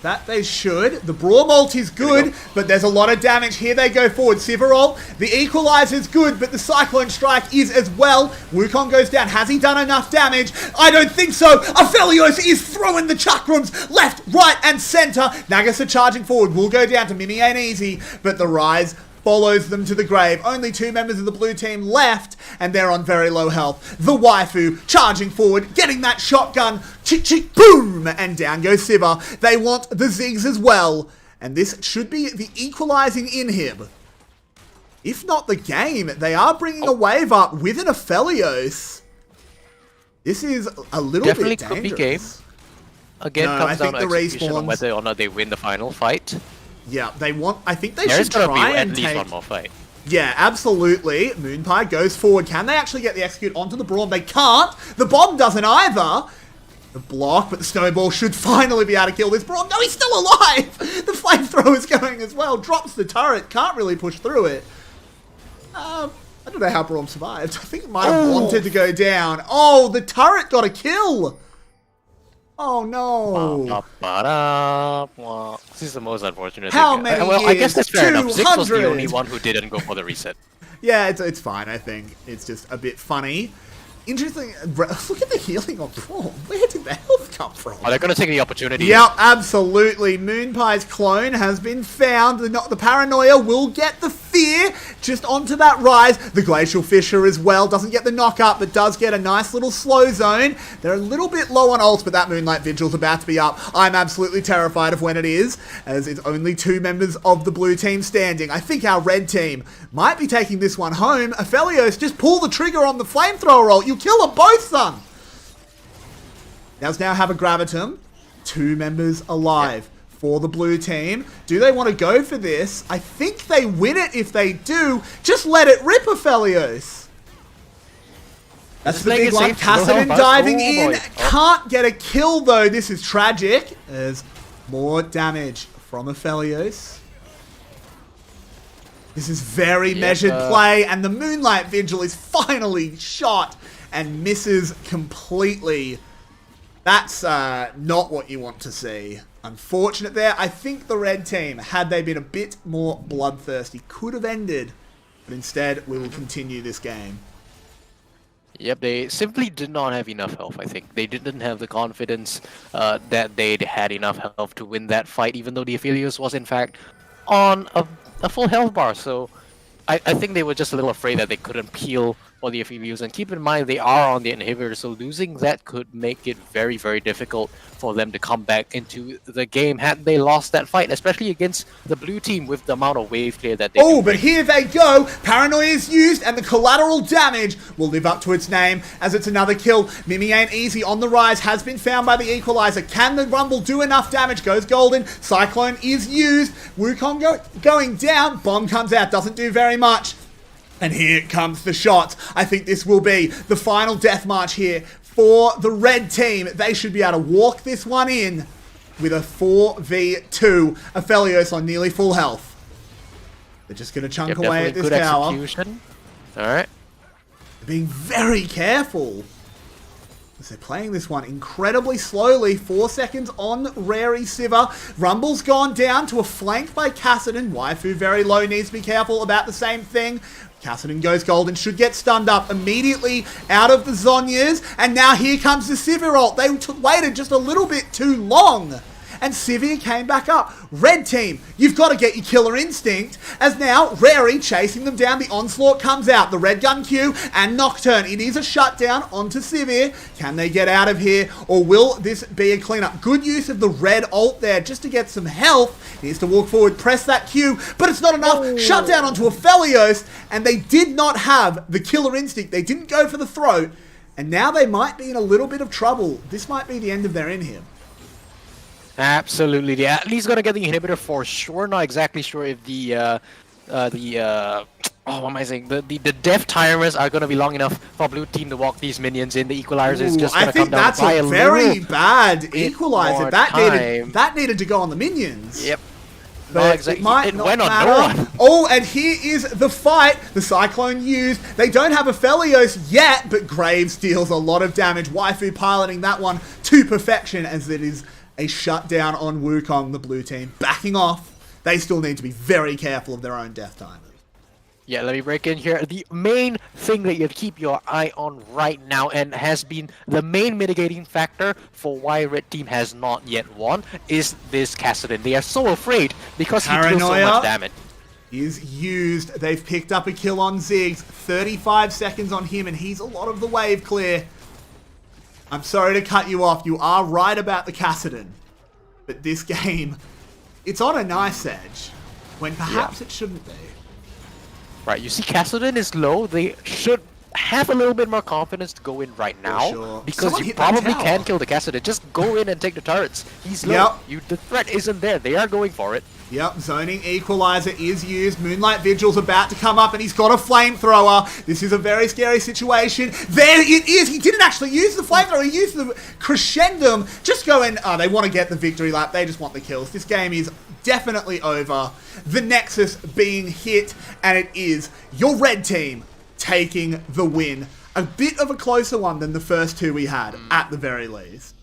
That they should. The Brawl ult is good, but there's a lot of damage. Here they go forward. Sivir, the Equalizer is good, but the Cyclone Strike is as well. Wukong goes down. Has he done enough damage? I don't think so. Aphelios is throwing the chakrams left, right, and center. Nagasa charging forward. Will go down to Mimi ain't easy, but the Rise follows them to the grave. Only 2 members of the blue team left, and they're on very low health. The waifu charging forward, getting that shotgun, chick chick boom, and down goes Siva. They want the Ziggs as well, and this should be the equalizing inhib. If not the game, they are bringing a wave up with an Aphelios. This is a little Definitely bit dangerous. could be game. Again, No, comes I down think to the execution on respawns- whether or not they win the final fight. Yeah, they want... I think they There's should gonna be try at and least take... one more fight. Yeah, absolutely. Moonpie goes forward. Can they actually get the execute onto the Brawn? They can't. The bomb doesn't either. The block, but the snowball should finally be able to kill this Brawn. No, he's still alive! The flamethrower's going as well. Drops the turret. Can't really push through it. I don't know how Braum survived. I think it might have wanted to go down. Oh, the turret got a kill! Oh no! This is the most unfortunate How thing. many Well, I guess years? that's fair enough. Zix was the 200. only one who didn't go for the reset. Yeah, it's fine, I think. It's just a bit funny. Interesting. Look at the healing on Braum. Where did the health come from? Oh, they're going to take the opportunity. Yep, absolutely. Moonpie's clone has been found. The paranoia will get the fear just onto that rise. The Glacial Fisher as well doesn't get the knock up, but does get a nice little slow zone. They're a little bit low on ults, but that Moonlight Vigil's about to be up. I'm absolutely terrified of when it is, as it's only 2 members of the blue team standing. I think our red team might be taking this one home. Aphelios, just pull the trigger on the flamethrower ult. You kill them both, son! Does now have a Gravitum. 2 members alive for the blue team. Do they want to go for this? I think they win it if they do. Just let it rip, Aphelios. That's Just the playing big it one. safe, no help Kassadin us. diving Oh, in. boy. Can't get a kill, though. This is tragic. There's more damage from Aphelios. This is very measured play, and the Moonlight Vigil is finally shot and misses completely. That's not what you want to see. Unfortunate there. I think the red team, had they been a bit more bloodthirsty, could have ended. But instead, we will continue this game. Yep, they simply did not have enough health, I think. They didn't have the confidence that they'd had enough health to win that fight, even though the Aphelios was, in fact, on a full health bar. So I think they were just a little afraid that they couldn't peel for the Aphelios. And keep in mind, they are on the inhibitor, so losing that could make it very, very difficult for them to come back into the game had they lost that fight, especially against the blue team with the amount of wave clear that they Oh, do. but here they go. Paranoia is used, and the collateral damage will live up to its name as it's another kill. Mimi ain't easy on the rise, has been found by the equalizer. Can the Rumble do enough damage? Goes golden. Cyclone is used. Wukong going down. Bomb comes out, doesn't do very much. And here comes the shot. I think this will be the final death march here for the red team. They should be able to walk this one in with a 4v2. Aphelios on nearly full health. They're just going to chunk away at this good tower. execution. All right. They're being very careful. As they're playing this one incredibly slowly. 4 seconds on Rary Siva. Rumble's gone down to a flank by Kassadin. Waifu very low, needs to be careful about the same thing. Kassadin goes golden, should get stunned up immediately out of the Zhonya's. And now here comes the Sivir ult. They waited just a little bit too long. And Sivir came back up. Red team, you've got to get your killer instinct. As now, Rary chasing them down. The onslaught comes out. The red gun Q and Nocturne. It is a shutdown onto Sivir. Can they get out of here? Or will this be a cleanup? Good use of the red ult there just to get some health. Needs to walk forward, press that Q, but it's not enough. Oh. Shutdown onto Aphelios. And they did not have the killer instinct. They didn't go for the throat. And now they might be in a little bit of trouble. This might be the end of their inhib. Absolutely, yeah. At least gonna get the inhibitor for sure. Not exactly sure if what am I saying? The death timers are gonna be long enough for blue team to walk these minions in. The equalizer is just gonna I think come down that's by a a very little bad bit equalizer. more That needed to go on the minions. Yep. But exactly. it might It not went on matter. no one. Oh, and here is the fight. The Cyclone used. They don't have Aphelios yet, but Graves deals a lot of damage. Waifu piloting that one to perfection as it is a shutdown on Wukong, the blue team. Backing off. They still need to be very careful of their own death timers. Yeah, let me break in here. The main thing that you keep your eye on right now and has been the main mitigating factor for why Red Team has not yet won is this Kassadin. They are so afraid because he deals so Paranoia. much damage. is used. They've picked up a kill on Ziggs. 35 seconds on him, and he's a lot of the wave clear. I'm sorry to cut you off. You are right about the Kassadin. But this game, it's on a nice edge, when perhaps it shouldn't be. Right, you see Kassadin is low. They should have a little bit more confidence to go in right now. Sure. Because Someone you hit that probably tower. can kill the Kassadin. Just go in and take the turrets. He's low. Yep. The threat isn't there. They are going for it. Yep, zoning equalizer is used. Moonlight Vigil's about to come up and he's got a flamethrower. This is a very scary situation. There it is. He didn't actually use the flamethrower. He used the crescendum. Just going, they want to get the victory lap. They just want the kills. This game is definitely over. The Nexus being hit, and it is your red team taking the win. A bit of a closer one than the first two we had, at the very least.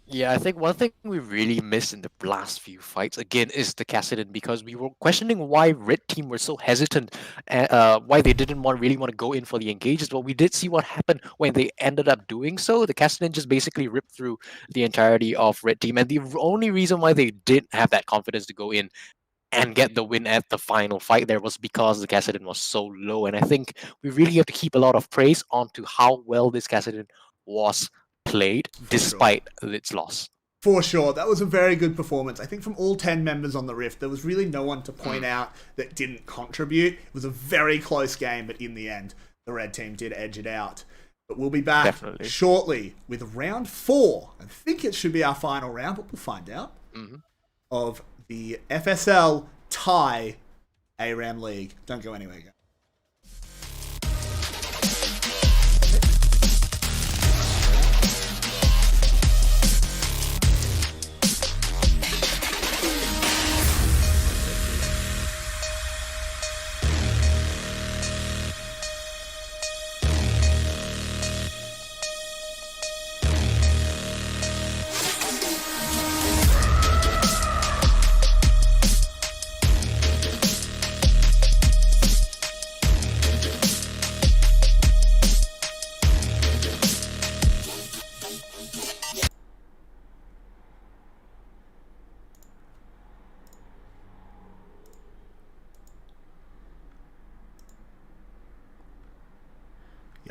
Yeah, I think one thing we really missed in the last few fights, again, is the Kassadin, because we were questioning why Red Team were so hesitant, why they didn't really want to go in for the engages, but we did see what happened when they ended up doing so. The Kassadin just basically ripped through the entirety of Red Team, and the only reason why they didn't have that confidence to go in and get the win at the final fight there was because the Kassadin was so low, and I think we really have to keep a lot of praise onto how well this Kassadin was played despite its loss. For sure. That was a very good performance. I think from all 10 members on the Rift, there was really no one to point out that didn't contribute. It was a very close game, but in the end, the red team did edge it out. But we'll be back shortly with round 4. I think it should be our final round, but we'll find out, of the FSL Thai ARAM League. Don't go anywhere, guys.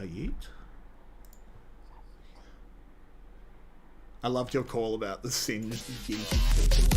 Yeet. I loved your call about the singed yeeting.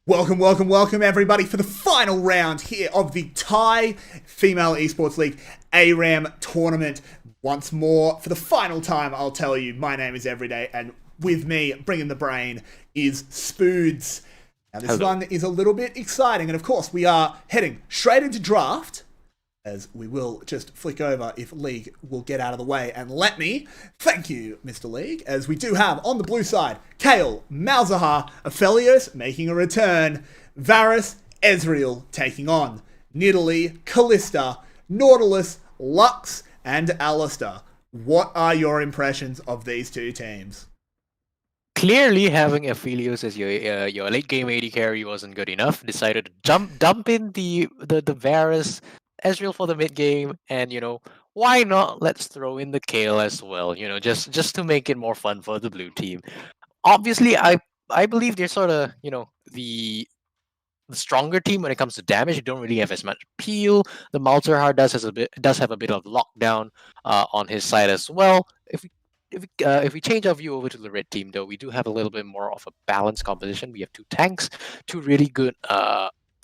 Welcome, welcome, welcome everybody for the final round here of the Thai Female Esports League ARAM tournament. Once more, for the final time, I'll tell you, my name is Everyday, and with me, bringing the brain, is Spoods. Now this one is a little bit exciting, and of course we are heading straight into draft, as we will just flick over if League will get out of the way and let me. Thank you, Mr. League, as we do have on the blue side, Kale, Malzahar, Aphelios making a return, Varus, Ezreal taking on Nidalee, Kalista, Nautilus, Lux, and Alistair. What are your impressions of these two teams? Clearly, having Aphelios as your late game AD carry wasn't good enough. Decided to dump in the Varus, Ezreal for the mid game, and why not? Let's throw in the Kale as well. Just to make it more fun for the blue team. Obviously, I believe they're sort of the stronger team when it comes to damage. You don't really have as much peel. The Malzahar does have a bit of lockdown on his side as well. If we change our view over to the red team, though, we do have a little bit more of a balanced composition. We have two tanks, two really good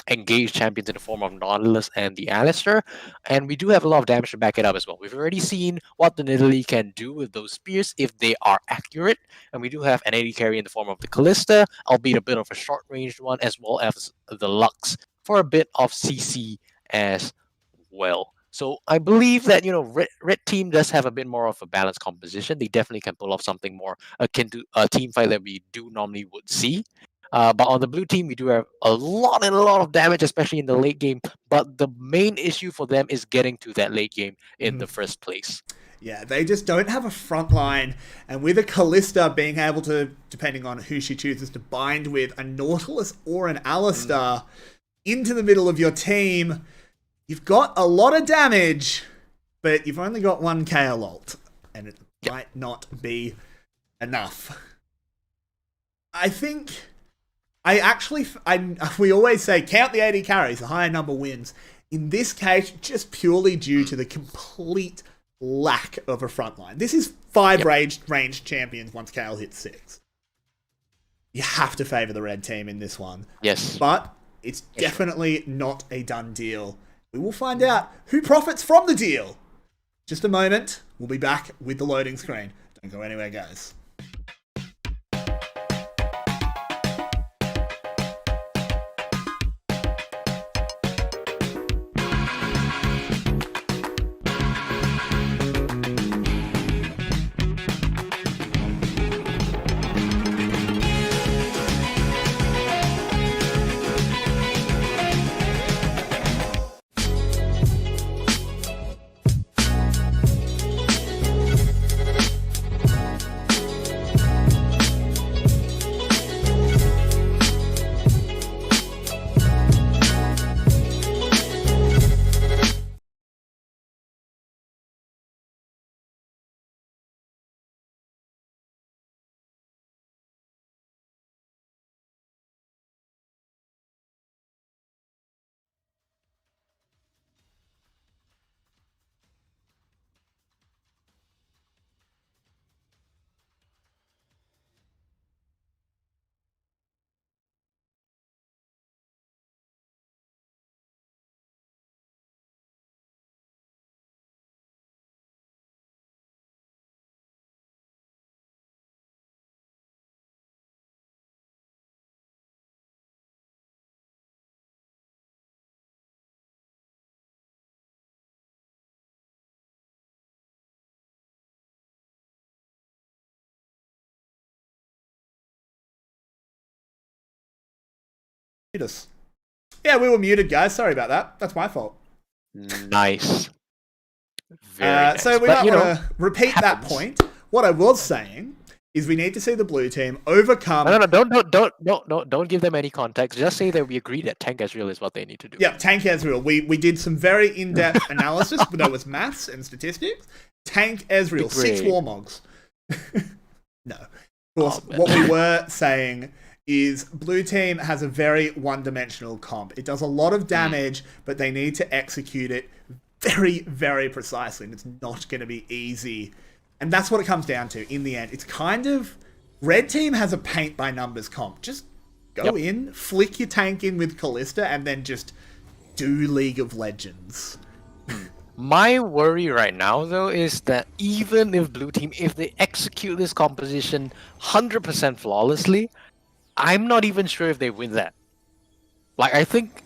engaged champions in the form of Nautilus and the Alistair, and we do have a lot of damage to back it up as well. We've already seen what the Nidalee can do with those spears if they are accurate, and we do have an AD carry in the form of the Kalista, albeit a bit of a short-ranged one, as well as the Lux for a bit of CC as well. So I believe that red team does have a bit more of a balanced composition. They definitely can pull off something more akin to a team fight that we do normally would see. But on the blue team, we do have a lot of damage, especially in the late game. But the main issue for them is getting to that late game in the first place. Yeah, they just don't have a front line. And with a Kalista being able to, depending on who she chooses to bind with, a Nautilus or an Alistair into the middle of your team, you've got a lot of damage, but you've only got one KL ult. And it might not be enough. I think... we always say count the AD carries, the higher number wins. In this case, just purely due to the complete lack of a frontline. This is 5 ranged champions once Kale hits 6. You have to favour the red team in this one. Yes. But it's definitely not a done deal. We will find out who profits from the deal. Just a moment. We'll be back with the loading screen. Don't go anywhere, guys. Us. Yeah, we were muted, guys. Sorry about that. That's my fault. Nice. Very nice. So we might want to repeat that point. What I was saying is we need to see the blue team overcome... No, don't give them any context. Just say that we agree that tank Ezreal is what they need to do. Yeah, tank Ezreal. We did some very in-depth analysis, but that was maths and statistics. Tank Ezreal, 6 Warmogs. No. Of course, what we were saying is blue team has a very one-dimensional comp. It does a lot of damage, but they need to execute it very, very precisely, and it's not going to be easy. And that's what it comes down to in the end. It's kind of... Red team has a paint-by-numbers comp. Just Go in, flick your tank in with Callista, and then just do League of Legends. My worry right now, though, is that even if blue team, if they execute this composition 100% flawlessly, I'm not even sure if they win that. Like, I think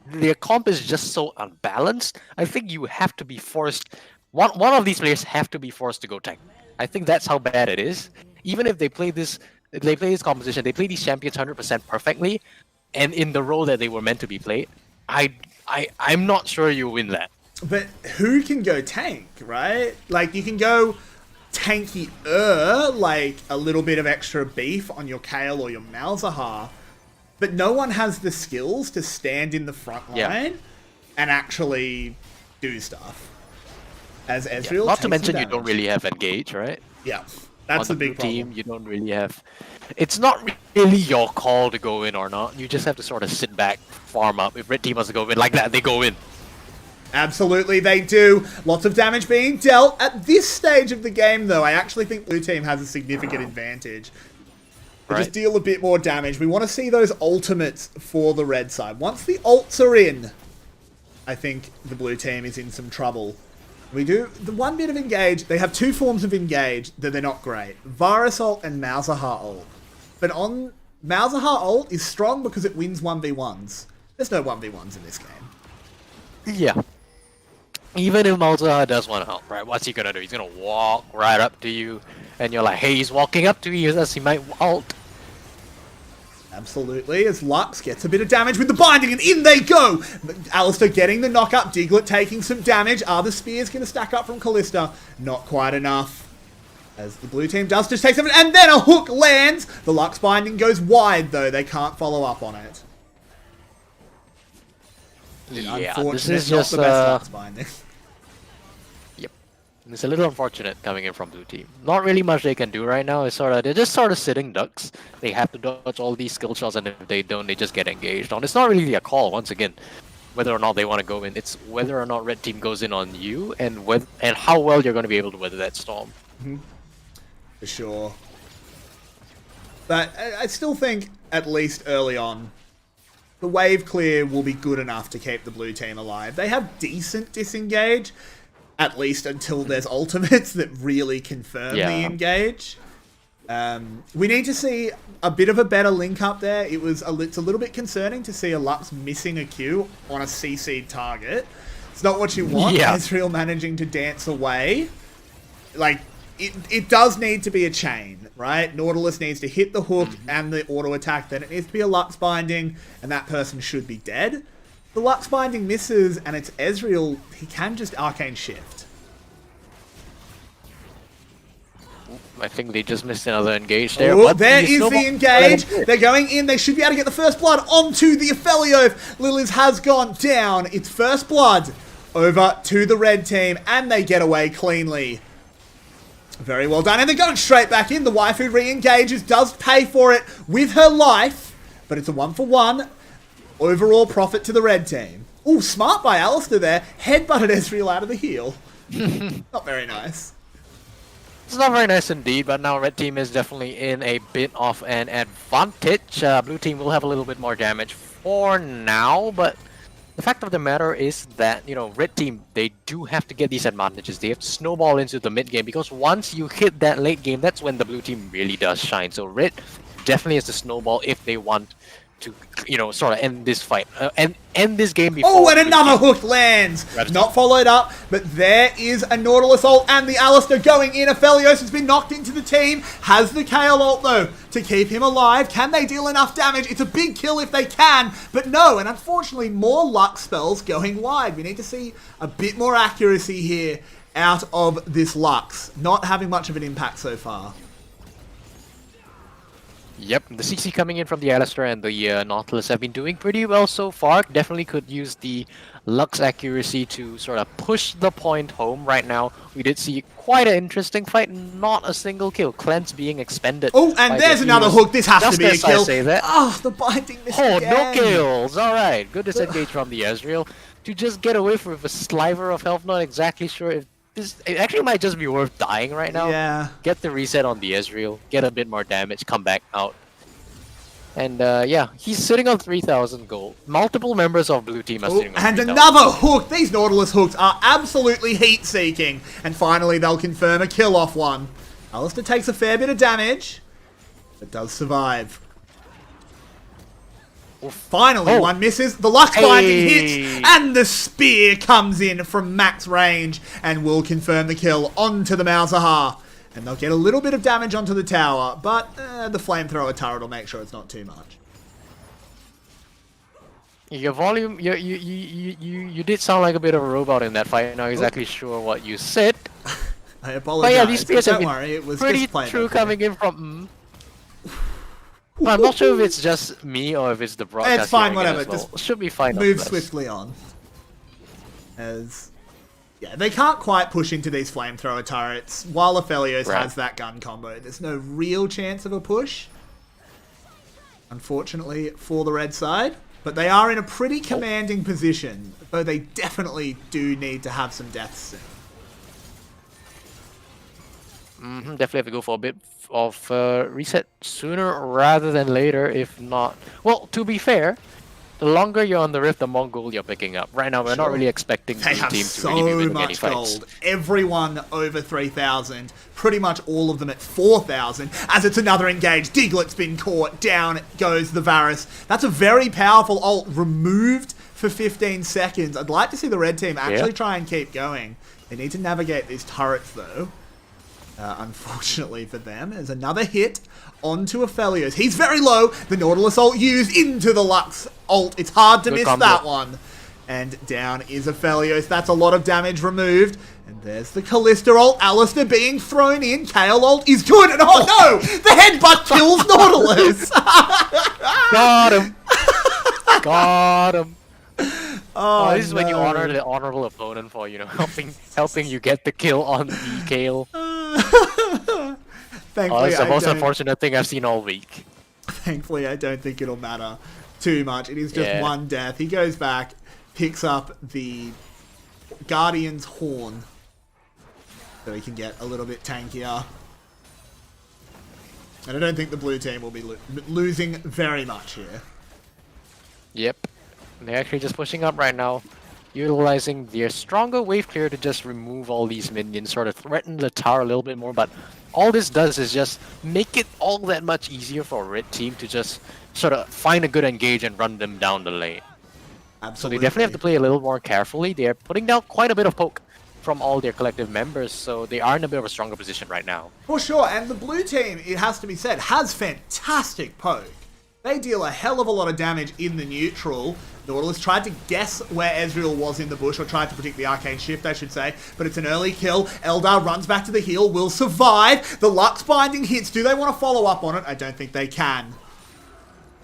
their comp is just so unbalanced. I think you have to be forced. One of these players have to be forced to go tank. I think that's how bad it is. Even if they play this composition, they play these champions 100% perfectly, and in the role that they were meant to be played, I'm not sure you win that. But who can go tank, right? Like, you can go tanky-er, like a little bit of extra beef on your Kayle or your Malzahar, but no one has the skills to stand in the front line and actually do stuff. As Ezreal not to mention you don't really have engage, right? Yeah, that's the big problem. Team, you don't really have... It's not really your call to go in or not. You just have to sort of sit back, farm up. If red team wants to go in like that, they go in. Absolutely, they do. Lots of damage being dealt. At this stage of the game, though, I actually think blue team has a significant advantage. They just deal a bit more damage. We want to see those ultimates for the red side. Once the ults are in, I think the blue team is in some trouble. We do the one bit of engage. They have two forms of engage that they're not great. Varus ult and Malzahar ult. But on Malzahar ult is strong because it wins 1v1s. There's no 1v1s in this game. Yeah. Even if Malzahar does want to help, right? What's he gonna do? He's gonna walk right up to you, and you're like, hey, he's walking up to you, as he might ult. Absolutely, as Lux gets a bit of damage with the binding, and in they go! Alistair getting the knock-up, Diglett taking some damage. Are the spears going to stack up from Callista? Not quite enough. As the blue team does just take something, and then a hook lands! The Lux binding goes wide, though. They can't follow up on it. Yeah, this is not just the best Lux binding. Yep, it's a little unfortunate coming in from blue team. Not really much they can do right now. It's they're just sort of sitting ducks. They have to dodge all these skill shots, and if they don't, they just get engaged on. It's not really a call once again, whether or not they want to go in. It's whether or not red team goes in on you, and how well you're going to be able to weather that storm. For sure. But I still think, at least early on, the wave clear will be good enough to keep the blue team alive. They have decent disengage, at least until there's ultimates that really confirm the engage. We need to see a bit of a better link up there. It's a little bit concerning to see a Lux missing a Q on a CC target. It's not what you want. Ezreal managing to dance away. Like, it does need to be a chain, right? Nautilus needs to hit the hook and the auto attack, then it needs to be a Lux binding, and that person should be dead. The Lux binding misses, and it's Ezreal. He can just arcane shift. I think they just missed another engage there. Oh, there is the engage. They're going in. They should be able to get the first blood onto the Aphelios. Lilies has gone down. It's first blood over to the red team, and they get away cleanly. Very well done. And they're going straight back in. The waifu re-engages, does pay for it with her life, but it's a 1-for-1. Overall profit to the red team. Ooh, smart by Alistair there. Headbutted Ezreal out of the heel. Not very nice. It's not very nice indeed, but now red team is definitely in a bit of an advantage. Blue team will have a little bit more damage for now, but the fact of the matter is that, you know, red team, they do have to get these advantages. They have to snowball into the mid game, because once you hit that late game, that's when the blue team really does shine. So red definitely has to snowball if they want to, you know, sort of end this fight and end this game before. Oh, and another hook lands. Not followed up, but there is a Nautilus ult and the Alistair going in. Aphelios has been knocked into the team. Has the Kayle ult, though, to keep him alive. Can they deal enough damage? It's a big kill if they can, but no. And unfortunately, more Lux spells going wide. We need to see a bit more accuracy here out of this Lux. Not having much of an impact so far. Yep, the CC coming in from the Alistair and the Nautilus have been doing pretty well so far. Definitely could use the Lux accuracy to sort of push the point home right now. We did see quite an interesting fight, not a single kill. Cleanse being expended. Oh, and there's another hook. This has to be a kill. Oh, the binding missed again. No kills. All right, good disengage from the Ezreal to just get away with a sliver of health. Not exactly sure if it actually might just be worth dying right now. Yeah. Get the reset on the Ezreal, get a bit more damage, come back out. And yeah, he's sitting on 3,000 gold. Multiple members of blue team are Oh, sitting on and 3,000. another hook. These Nautilus hooks are absolutely heat-seeking. And finally, they'll confirm a kill off one. Alistair takes a fair bit of damage, but does survive. Finally, one misses. The Lux Binding hits, and the spear comes in from max range and will confirm the kill onto the Malzahar. And they'll get a little bit of damage onto the tower, but the flamethrower turret will make sure it's not too much. Your volume, you did sound like a bit of a robot in that fight. I'm not exactly sure what you said. I apologize. But yeah, these spears have don't worry, it been was pretty just true coming in from. I'm not sure if it's just me or if it's the broadcast. It's fine, hearing it whatever. as well. Just should be fine. move swiftly on. As yeah, they can't quite push into these flamethrower turrets. While Aphelios has that gun combo, there's no real chance of a push. Unfortunately for the red side. But they are in a pretty commanding position. Though they definitely do need to have some deaths soon. Definitely have to go for a bit of reset sooner rather than later, if not... Well, to be fair, the longer you're on the Rift, the more gold you're picking up. Right now, we're not really expecting the team to really be winning any fights. Gold. Everyone over 3,000. Pretty much all of them at 4,000. As it's another engage. Diglett's been caught. Down goes the Varus. That's a very powerful ult. Removed for 15 seconds. I'd like to see the red team actually try and keep going. They need to navigate these turrets, though. Unfortunately for them, there's another hit onto Aphelios. He's very low. The Nautilus ult used into the Lux ult. It's hard to miss that one. And down is Aphelios. That's a lot of damage removed. And there's the Callista ult. Alistair being thrown in. Kale ult is good. And oh no! The headbutt kills Nautilus! Got him! Got him! Oh, this is when you honor the honorable opponent for, you know, helping you get the kill on the Kale. Thankfully, that's the most unfortunate thing I've seen all week. Thankfully, I don't think it'll matter too much. It is just one death. He goes back, picks up the Guardian's Horn, so he can get a little bit tankier. And I don't think the blue team will be losing very much here. Yep. They're actually just pushing up right now, utilizing their stronger wave clear to just remove all these minions, sort of threaten the tower a little bit more, but all this does is just make it all that much easier for a red team to just sort of find a good engage and run them down the lane. Absolutely. So they definitely have to play a little more carefully. They're putting down quite a bit of poke from all their collective members, so they are in a bit of a stronger position right now. For sure, and the blue team, it has to be said, has fantastic poke. They deal a hell of a lot of damage in the neutral. Nautilus tried to guess where Ezreal was in the bush, or tried to predict the arcane shift, I should say, but it's an early kill. Eldar runs back to the heal, will survive. The Lux Binding hits. Do they want to follow up on it? I don't think they can.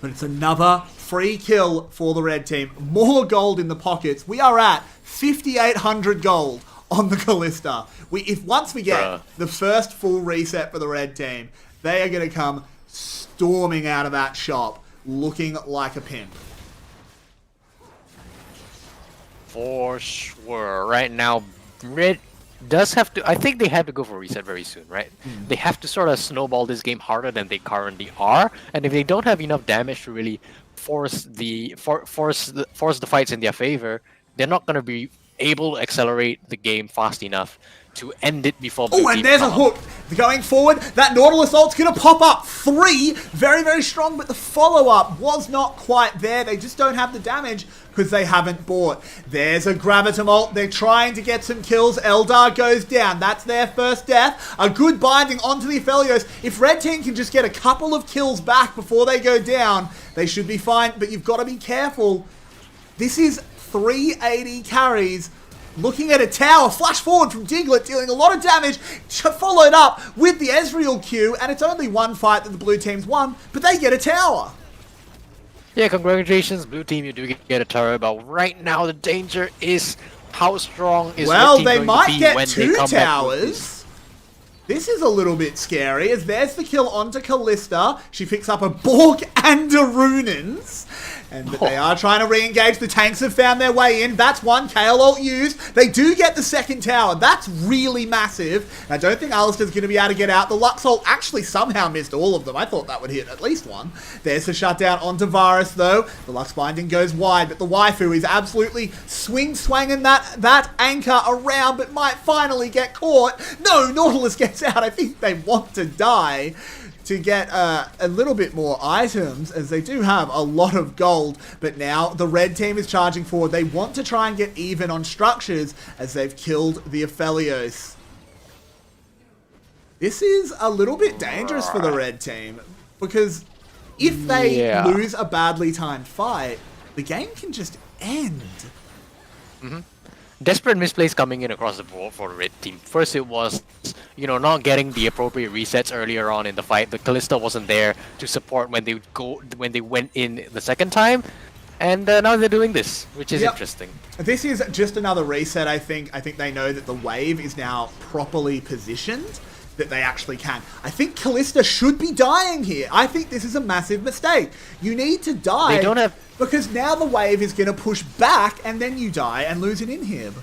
But it's another free kill for the red team. More gold in the pockets. We are at 5,800 gold on the Callista. Once we get the first full reset for the red team, they are going to come storming out of that shop looking like a pimp. For sure. Right now, red does have to... I think they have to go for reset very soon, right? They have to sort of snowball this game harder than they currently are, and if they don't have enough damage to really force the fights in their favor, they're not going to be able to accelerate the game fast enough to end it before blue team. Oh, and there's a hook. Going forward, that Nautilus ult's going to pop up. 3, very, very strong, but the follow-up was not quite there. They just don't have the damage because they haven't bought. There's a Gravitum ult. They're trying to get some kills. Eldar goes down. That's their first death. A good binding onto the Aphelios. If red team can just get a couple of kills back before they go down, they should be fine, but you've got to be careful. This is 380 carries. Looking at a tower, flash forward from Diglett, dealing a lot of damage, followed up with the Ezreal Q, and it's only one fight that the blue team's won, but they get a tower. Yeah, congratulations, blue team, you do get a tower, but right now the danger is how strong is red team they going might to be get when 2 they come towers. This is a little bit scary, as there's the kill onto Callista. She picks up a Bork and a Runins. And they are trying to re-engage. The tanks have found their way in. That's one. Kayle ult used. They do get the second tower. That's really massive. And I don't think Alistair's going to be able to get out. The Lux ult actually somehow missed all of them. I thought that would hit at least one. There's the shutdown onto Varus, though. The Lux binding goes wide, but the waifu is absolutely swinging that anchor around, but might finally get caught. No, Nautilus gets out. I think they want to die to get a little bit more items, as they do have a lot of gold. But now the red team is charging forward. They want to try and get even on structures, as they've killed the Aphelios. This is a little bit dangerous for the red team, because if they lose a badly timed fight, the game can just end. Desperate misplays coming in across the board for the red team. First, it was, not getting the appropriate resets earlier on in the fight. The Kalista wasn't there to support when they went in the second time, and now they're doing this, which is interesting. This is just another reset. I think they know that the wave is now properly positioned, that they actually can. I think Kalista should be dying here. I think this is a massive mistake. You need to die. They don't have... Because now the wave is going to push back, and then you die and lose an inhib.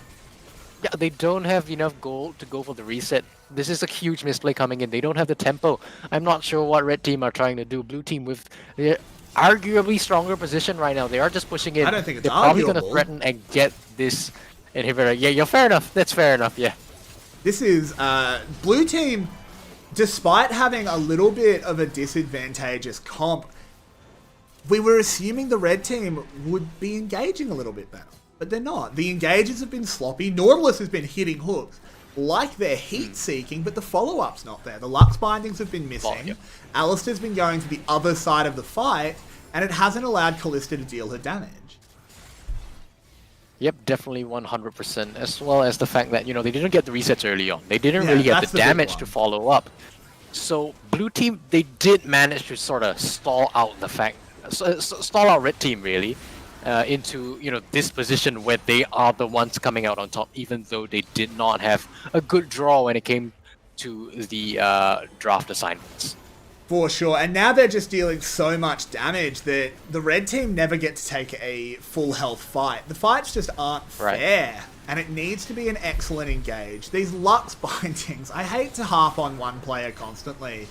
Yeah, they don't have enough gold to go for the reset. This is a huge misplay coming in. They don't have the tempo. I'm not sure what red team are trying to do. Blue team with their arguably stronger position right now. They are just pushing in. I don't think it's They're probably arguable. going to threaten and get this inhibitor. Yeah, you're fair enough. That's fair enough, yeah. This is blue team, despite having a little bit of a disadvantageous comp, we were assuming the red team would be engaging a little bit better, but they're not. The engages have been sloppy. Nautilus has been hitting hooks like they're heat-seeking, but the follow-up's not there. The Lux bindings have been missing. Alistair's been going to the other side of the fight, and it hasn't allowed Kalista to deal her damage. Yep, definitely 100%, as well as the fact that, they didn't get the resets early on. They didn't really get the damage to follow up. So, blue team, they did manage to sort of stall out red team, really, into, this position where they are the ones coming out on top, even though they did not have a good draw when it came to the draft assignments. For sure, and now they're just dealing so much damage that the red team never get to take a full health fight. The fights just aren't fair, and it needs to be an excellent engage. These Lux bindings, I hate to harp on one player constantly,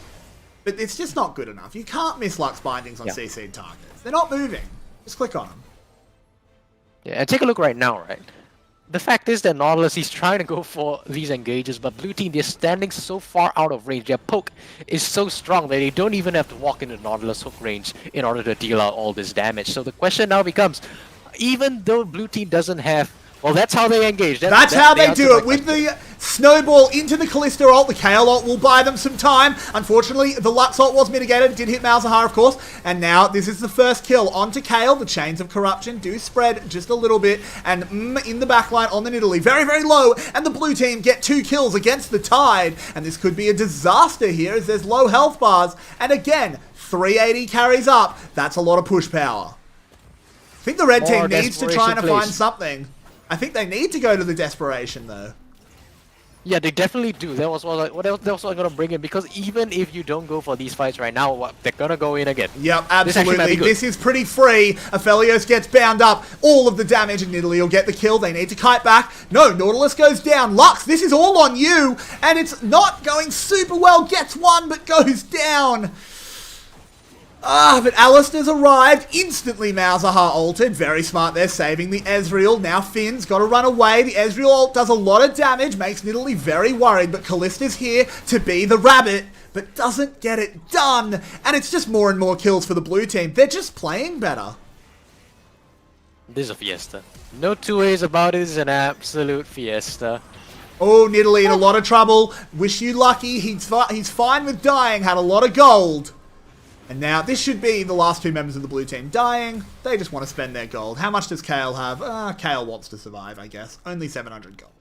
but it's just not good enough. You can't miss Lux bindings on CC'd targets. They're not moving. Just click on them. Yeah, and take a look right now, right? The fact is that Nautilus, he's trying to go for these engages, but blue team, they're standing so far out of range. Their poke is so strong that they don't even have to walk into Nautilus hook range in order to deal out all this damage. So the question now becomes, even though blue team doesn't have... Well, that's how they engage. That's how they do it. With the snowball into the Kalista ult, the Kayle ult will buy them some time. Unfortunately, the Lux ult was mitigated. Did hit Malzahar, of course. And now this is the first kill onto Kayle. The chains of corruption do spread just a little bit. And in the backline on the Nidalee, very, very low. And the blue team get 2 kills against the Tide. And this could be a disaster here, as there's low health bars. And again, 380 carries up. That's a lot of push power. I think the red team needs to try and find something. I think they need to go to the desperation, though. Yeah, they definitely do. That was what else was I gonna bring in, because even if you don't go for these fights right now, they're gonna go in again. Yep, absolutely. This is pretty free. Aphelios gets bound up. All of the damage, and Nidalee will get the kill. They need to kite back. No, Nautilus goes down. Lux, this is all on you, and it's not going super well. Gets one, but goes down. But Alistair's arrived. Instantly Malzahar ulted. Very smart there, saving the Ezreal. Now Finn's got to run away. The Ezreal ult does a lot of damage, makes Nidalee very worried, but Kalista's here to be the rabbit, but doesn't get it done. And it's just more and more kills for the blue team. They're just playing better. This is a fiesta. No two ways about it. It's an absolute fiesta. Oh, Nidalee in a lot of trouble. Wish you lucky. He's fine with dying. Had a lot of gold. And now, this should be the last 2 members of the blue team dying. They just want to spend their gold. How much does Kayle have? Kayle wants to survive, I guess. Only 700 gold.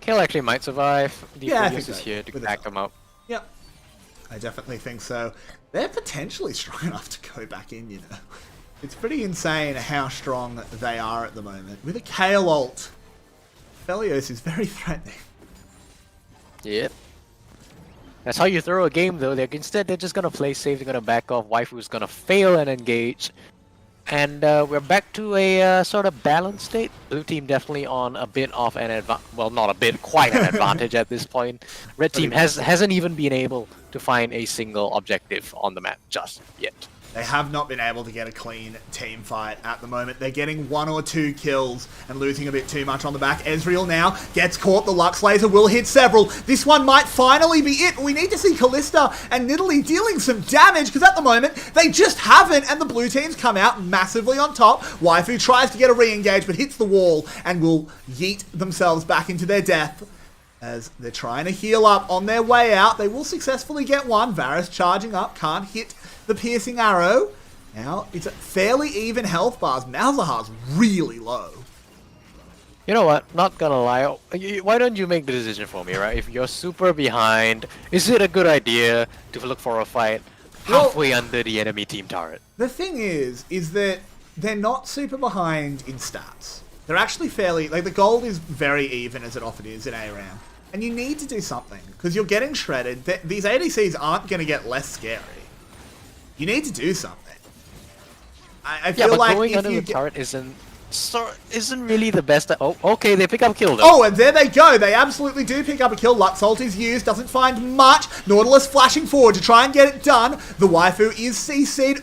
Kayle actually might survive. The I think is here to back them up. Yep. I definitely think so. They're potentially strong enough to go back in, It's pretty insane how strong they are at the moment. With a Kayle ult, Aphelios is very threatening. Yep. That's how you throw a game, though. Instead, they're just going to play safe. They're going to back off. Waifu's going to fail and engage. And we're back to a sort of balanced state. Blue team definitely on a bit of an well, not a bit, quite an advantage at this point. Red Pretty team much. hasn't even been able to find a single objective on the map just yet. They have not been able to get a clean team fight at the moment. They're getting 1 or 2 kills and losing a bit too much on the back. Ezreal now gets caught. The Lux Laser will hit several. This one might finally be it. We need to see Callista and Nidalee dealing some damage because at the moment they just haven't, and the blue teams come out massively on top. Waifu tries to get a re-engage but hits the wall and will yeet themselves back into their death. As they're trying to heal up on their way out, they will successfully get one. Varus charging up, can't hit the piercing arrow. Now, it's at fairly even health bars. Malzahar's really low. You know what? Not gonna lie. Why don't you make the decision for me, right? If you're super behind, is it a good idea to look for a fight halfway under the enemy team turret? The thing is that they're not super behind in stats. They're actually fairly... Like, the gold is very even as it often is in ARAM. And you need to do something, because you're getting shredded. These ADCs aren't going to get less scary. You need to do something. I feel like going if under you the turret isn't really the best. Oh, okay, they pick up kill though. Oh, and there they go. They absolutely do pick up a kill. Lux ult is used, doesn't find much. Nautilus flashing forward to try and get it done. The waifu is CC'd.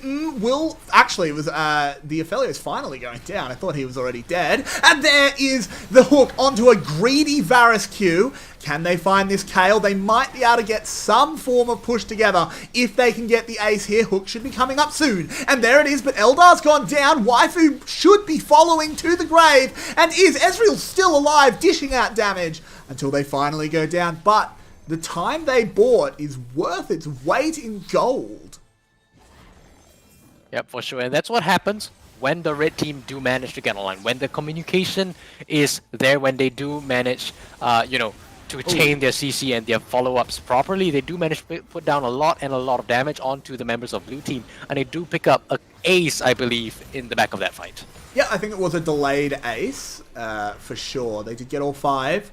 Actually, it was the Aphelios finally going down. I thought he was already dead. And there is the hook onto a greedy Varus Q. Can they find this Kale? They might be able to get some form of push together if they can get the ace here. Hook should be coming up soon. And there it is, but Eldar's gone down. Waifu should be following to the grave. And is Ezreal still alive, dishing out damage until they finally go down. But the time they bought is worth its weight in gold. Yep, for sure. And that's what happens when the red team do manage to get online. When the communication is there, when they do manage, to chain their CC and their follow-ups properly, they do manage to put down a lot of damage onto the members of blue team, and they do pick up an ace, I believe, in the back of that fight. Yeah, I think it was a delayed ace, for sure. They did get all 5,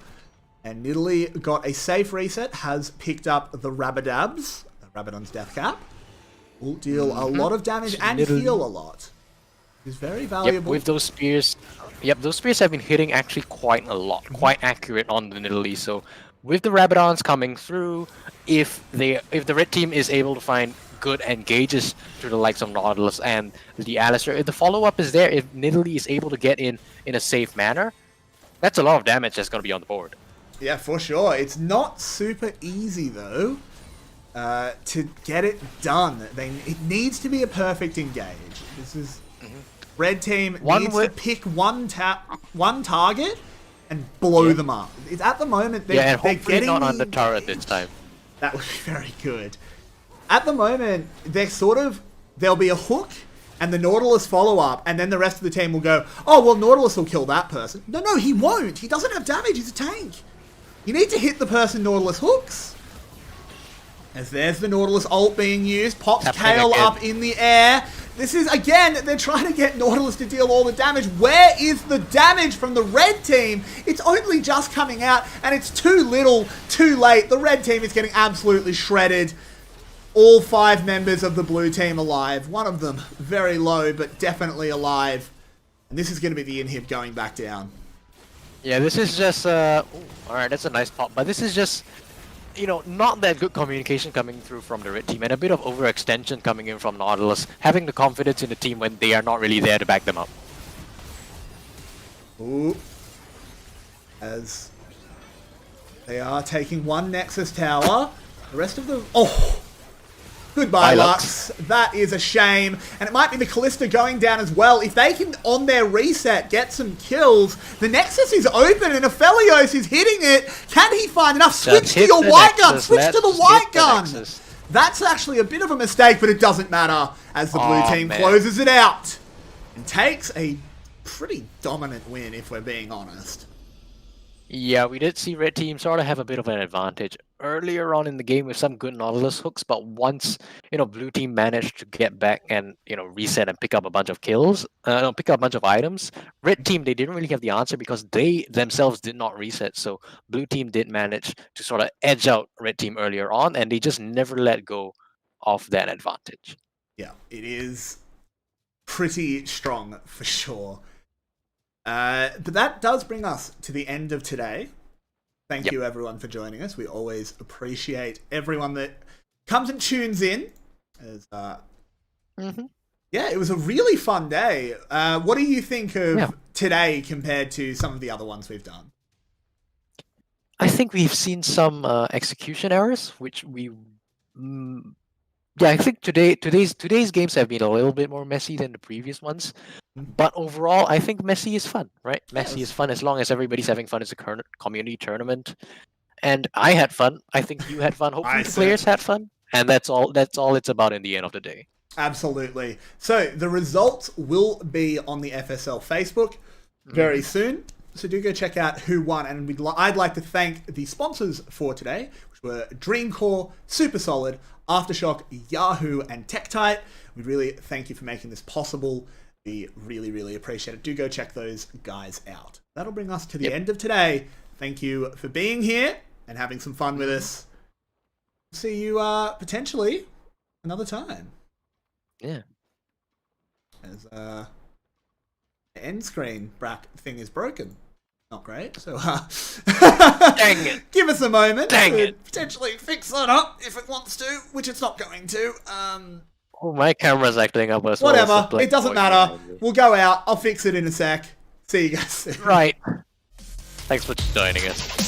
and Nidalee got a safe reset, has picked up the Rabadabs, Rabadon's Death Cap. Will deal a lot of damage and heal a lot. It's very valuable. Yep, with those spears. Yep, those spears have been hitting actually quite a lot, quite accurate on the Nidalee. So with the Rabadons coming through, if the red team is able to find good engages through the likes of Nautilus and the Alistair, if the follow-up is there, if Nidalee is able to get in a safe manner, that's a lot of damage that's going to be on the board. Yeah, for sure. It's not super easy, though, to get it done. It needs to be a perfect engage. This is... Red team needs to pick one target and blow them up. It's at the moment they're getting not on the turret this time. That would be very good. At the moment, there'll be a hook and the Nautilus follow up, and then the rest of the team will go, oh, well, Nautilus will kill that person. No, he won't. He doesn't have damage. He's a tank. You need to hit the person Nautilus hooks. As there's the Nautilus ult being used. Pops Kale up in the air. This is, again, they're trying to get Nautilus to deal all the damage. Where is the damage from the red team? It's only just coming out, and it's too little, too late. The red team is getting absolutely shredded. All 5 members of the blue team alive. One of them very low, but definitely alive. And this is going to be the inhib going back down. Yeah, this is just, alright, that's a nice pop, but this is just... not that good communication coming through from the red team, and a bit of overextension coming in from Nautilus, having the confidence in the team when they are not really there to back them up. Ooh. As they are taking one Nexus tower, the rest of the... Oh! Goodbye, Lux. That is a shame. And it might be the Callista going down as well. If they can, on their reset, get some kills, the Nexus is open and Aphelios is hitting it. Can he find enough? Switch to your white gun. Switch to the white gun. That's actually a bit of a mistake, but it doesn't matter as the blue team closes it out and takes a pretty dominant win, if we're being honest. Yeah, we did see red team sort of have a bit of an advantage earlier on in the game with some good Nautilus hooks, but once, blue team managed to get back and, reset and pick up a bunch of kills, pick up a bunch of items, red team, they didn't really have the answer because they themselves did not reset. So blue team did manage to sort of edge out red team earlier on, and they just never let go of that advantage. Yeah, it is pretty strong for sure. But that does bring us to the end of today. Thank you everyone for joining us. We always appreciate everyone that comes and tunes in. As, yeah, it was a really fun day. What do you think of today compared to some of the other ones we've done? I think we've seen some execution errors, which we... yeah, I think today's games have been a little bit more messy than the previous ones. But overall, I think messy is fun, right? Messy is fun as long as everybody's having fun. It's a community tournament. And I had fun. I think you had fun. Hopefully the players had fun. And that's all it's about in the end of the day. Absolutely. So the results will be on the FSL Facebook very soon. So do go check out who won. And I'd like to thank the sponsors for today, which were Dreamcore, Super Solid, Aftershock, Yahoo, and TechTite. We really thank you for making this possible. We really, really appreciate it. Do go check those guys out. That'll bring us to the end of today. Thank you for being here and having some fun with us. See you potentially another time. Yeah. As the end screen thing is broken. Not great. So dang it. Give us a moment to potentially fix that up if it wants to, which it's not going to. Oh, my camera's acting up as well. Whatever. It doesn't matter. We'll go out. I'll fix it in a sec. See you guys soon. Right. Thanks for joining us.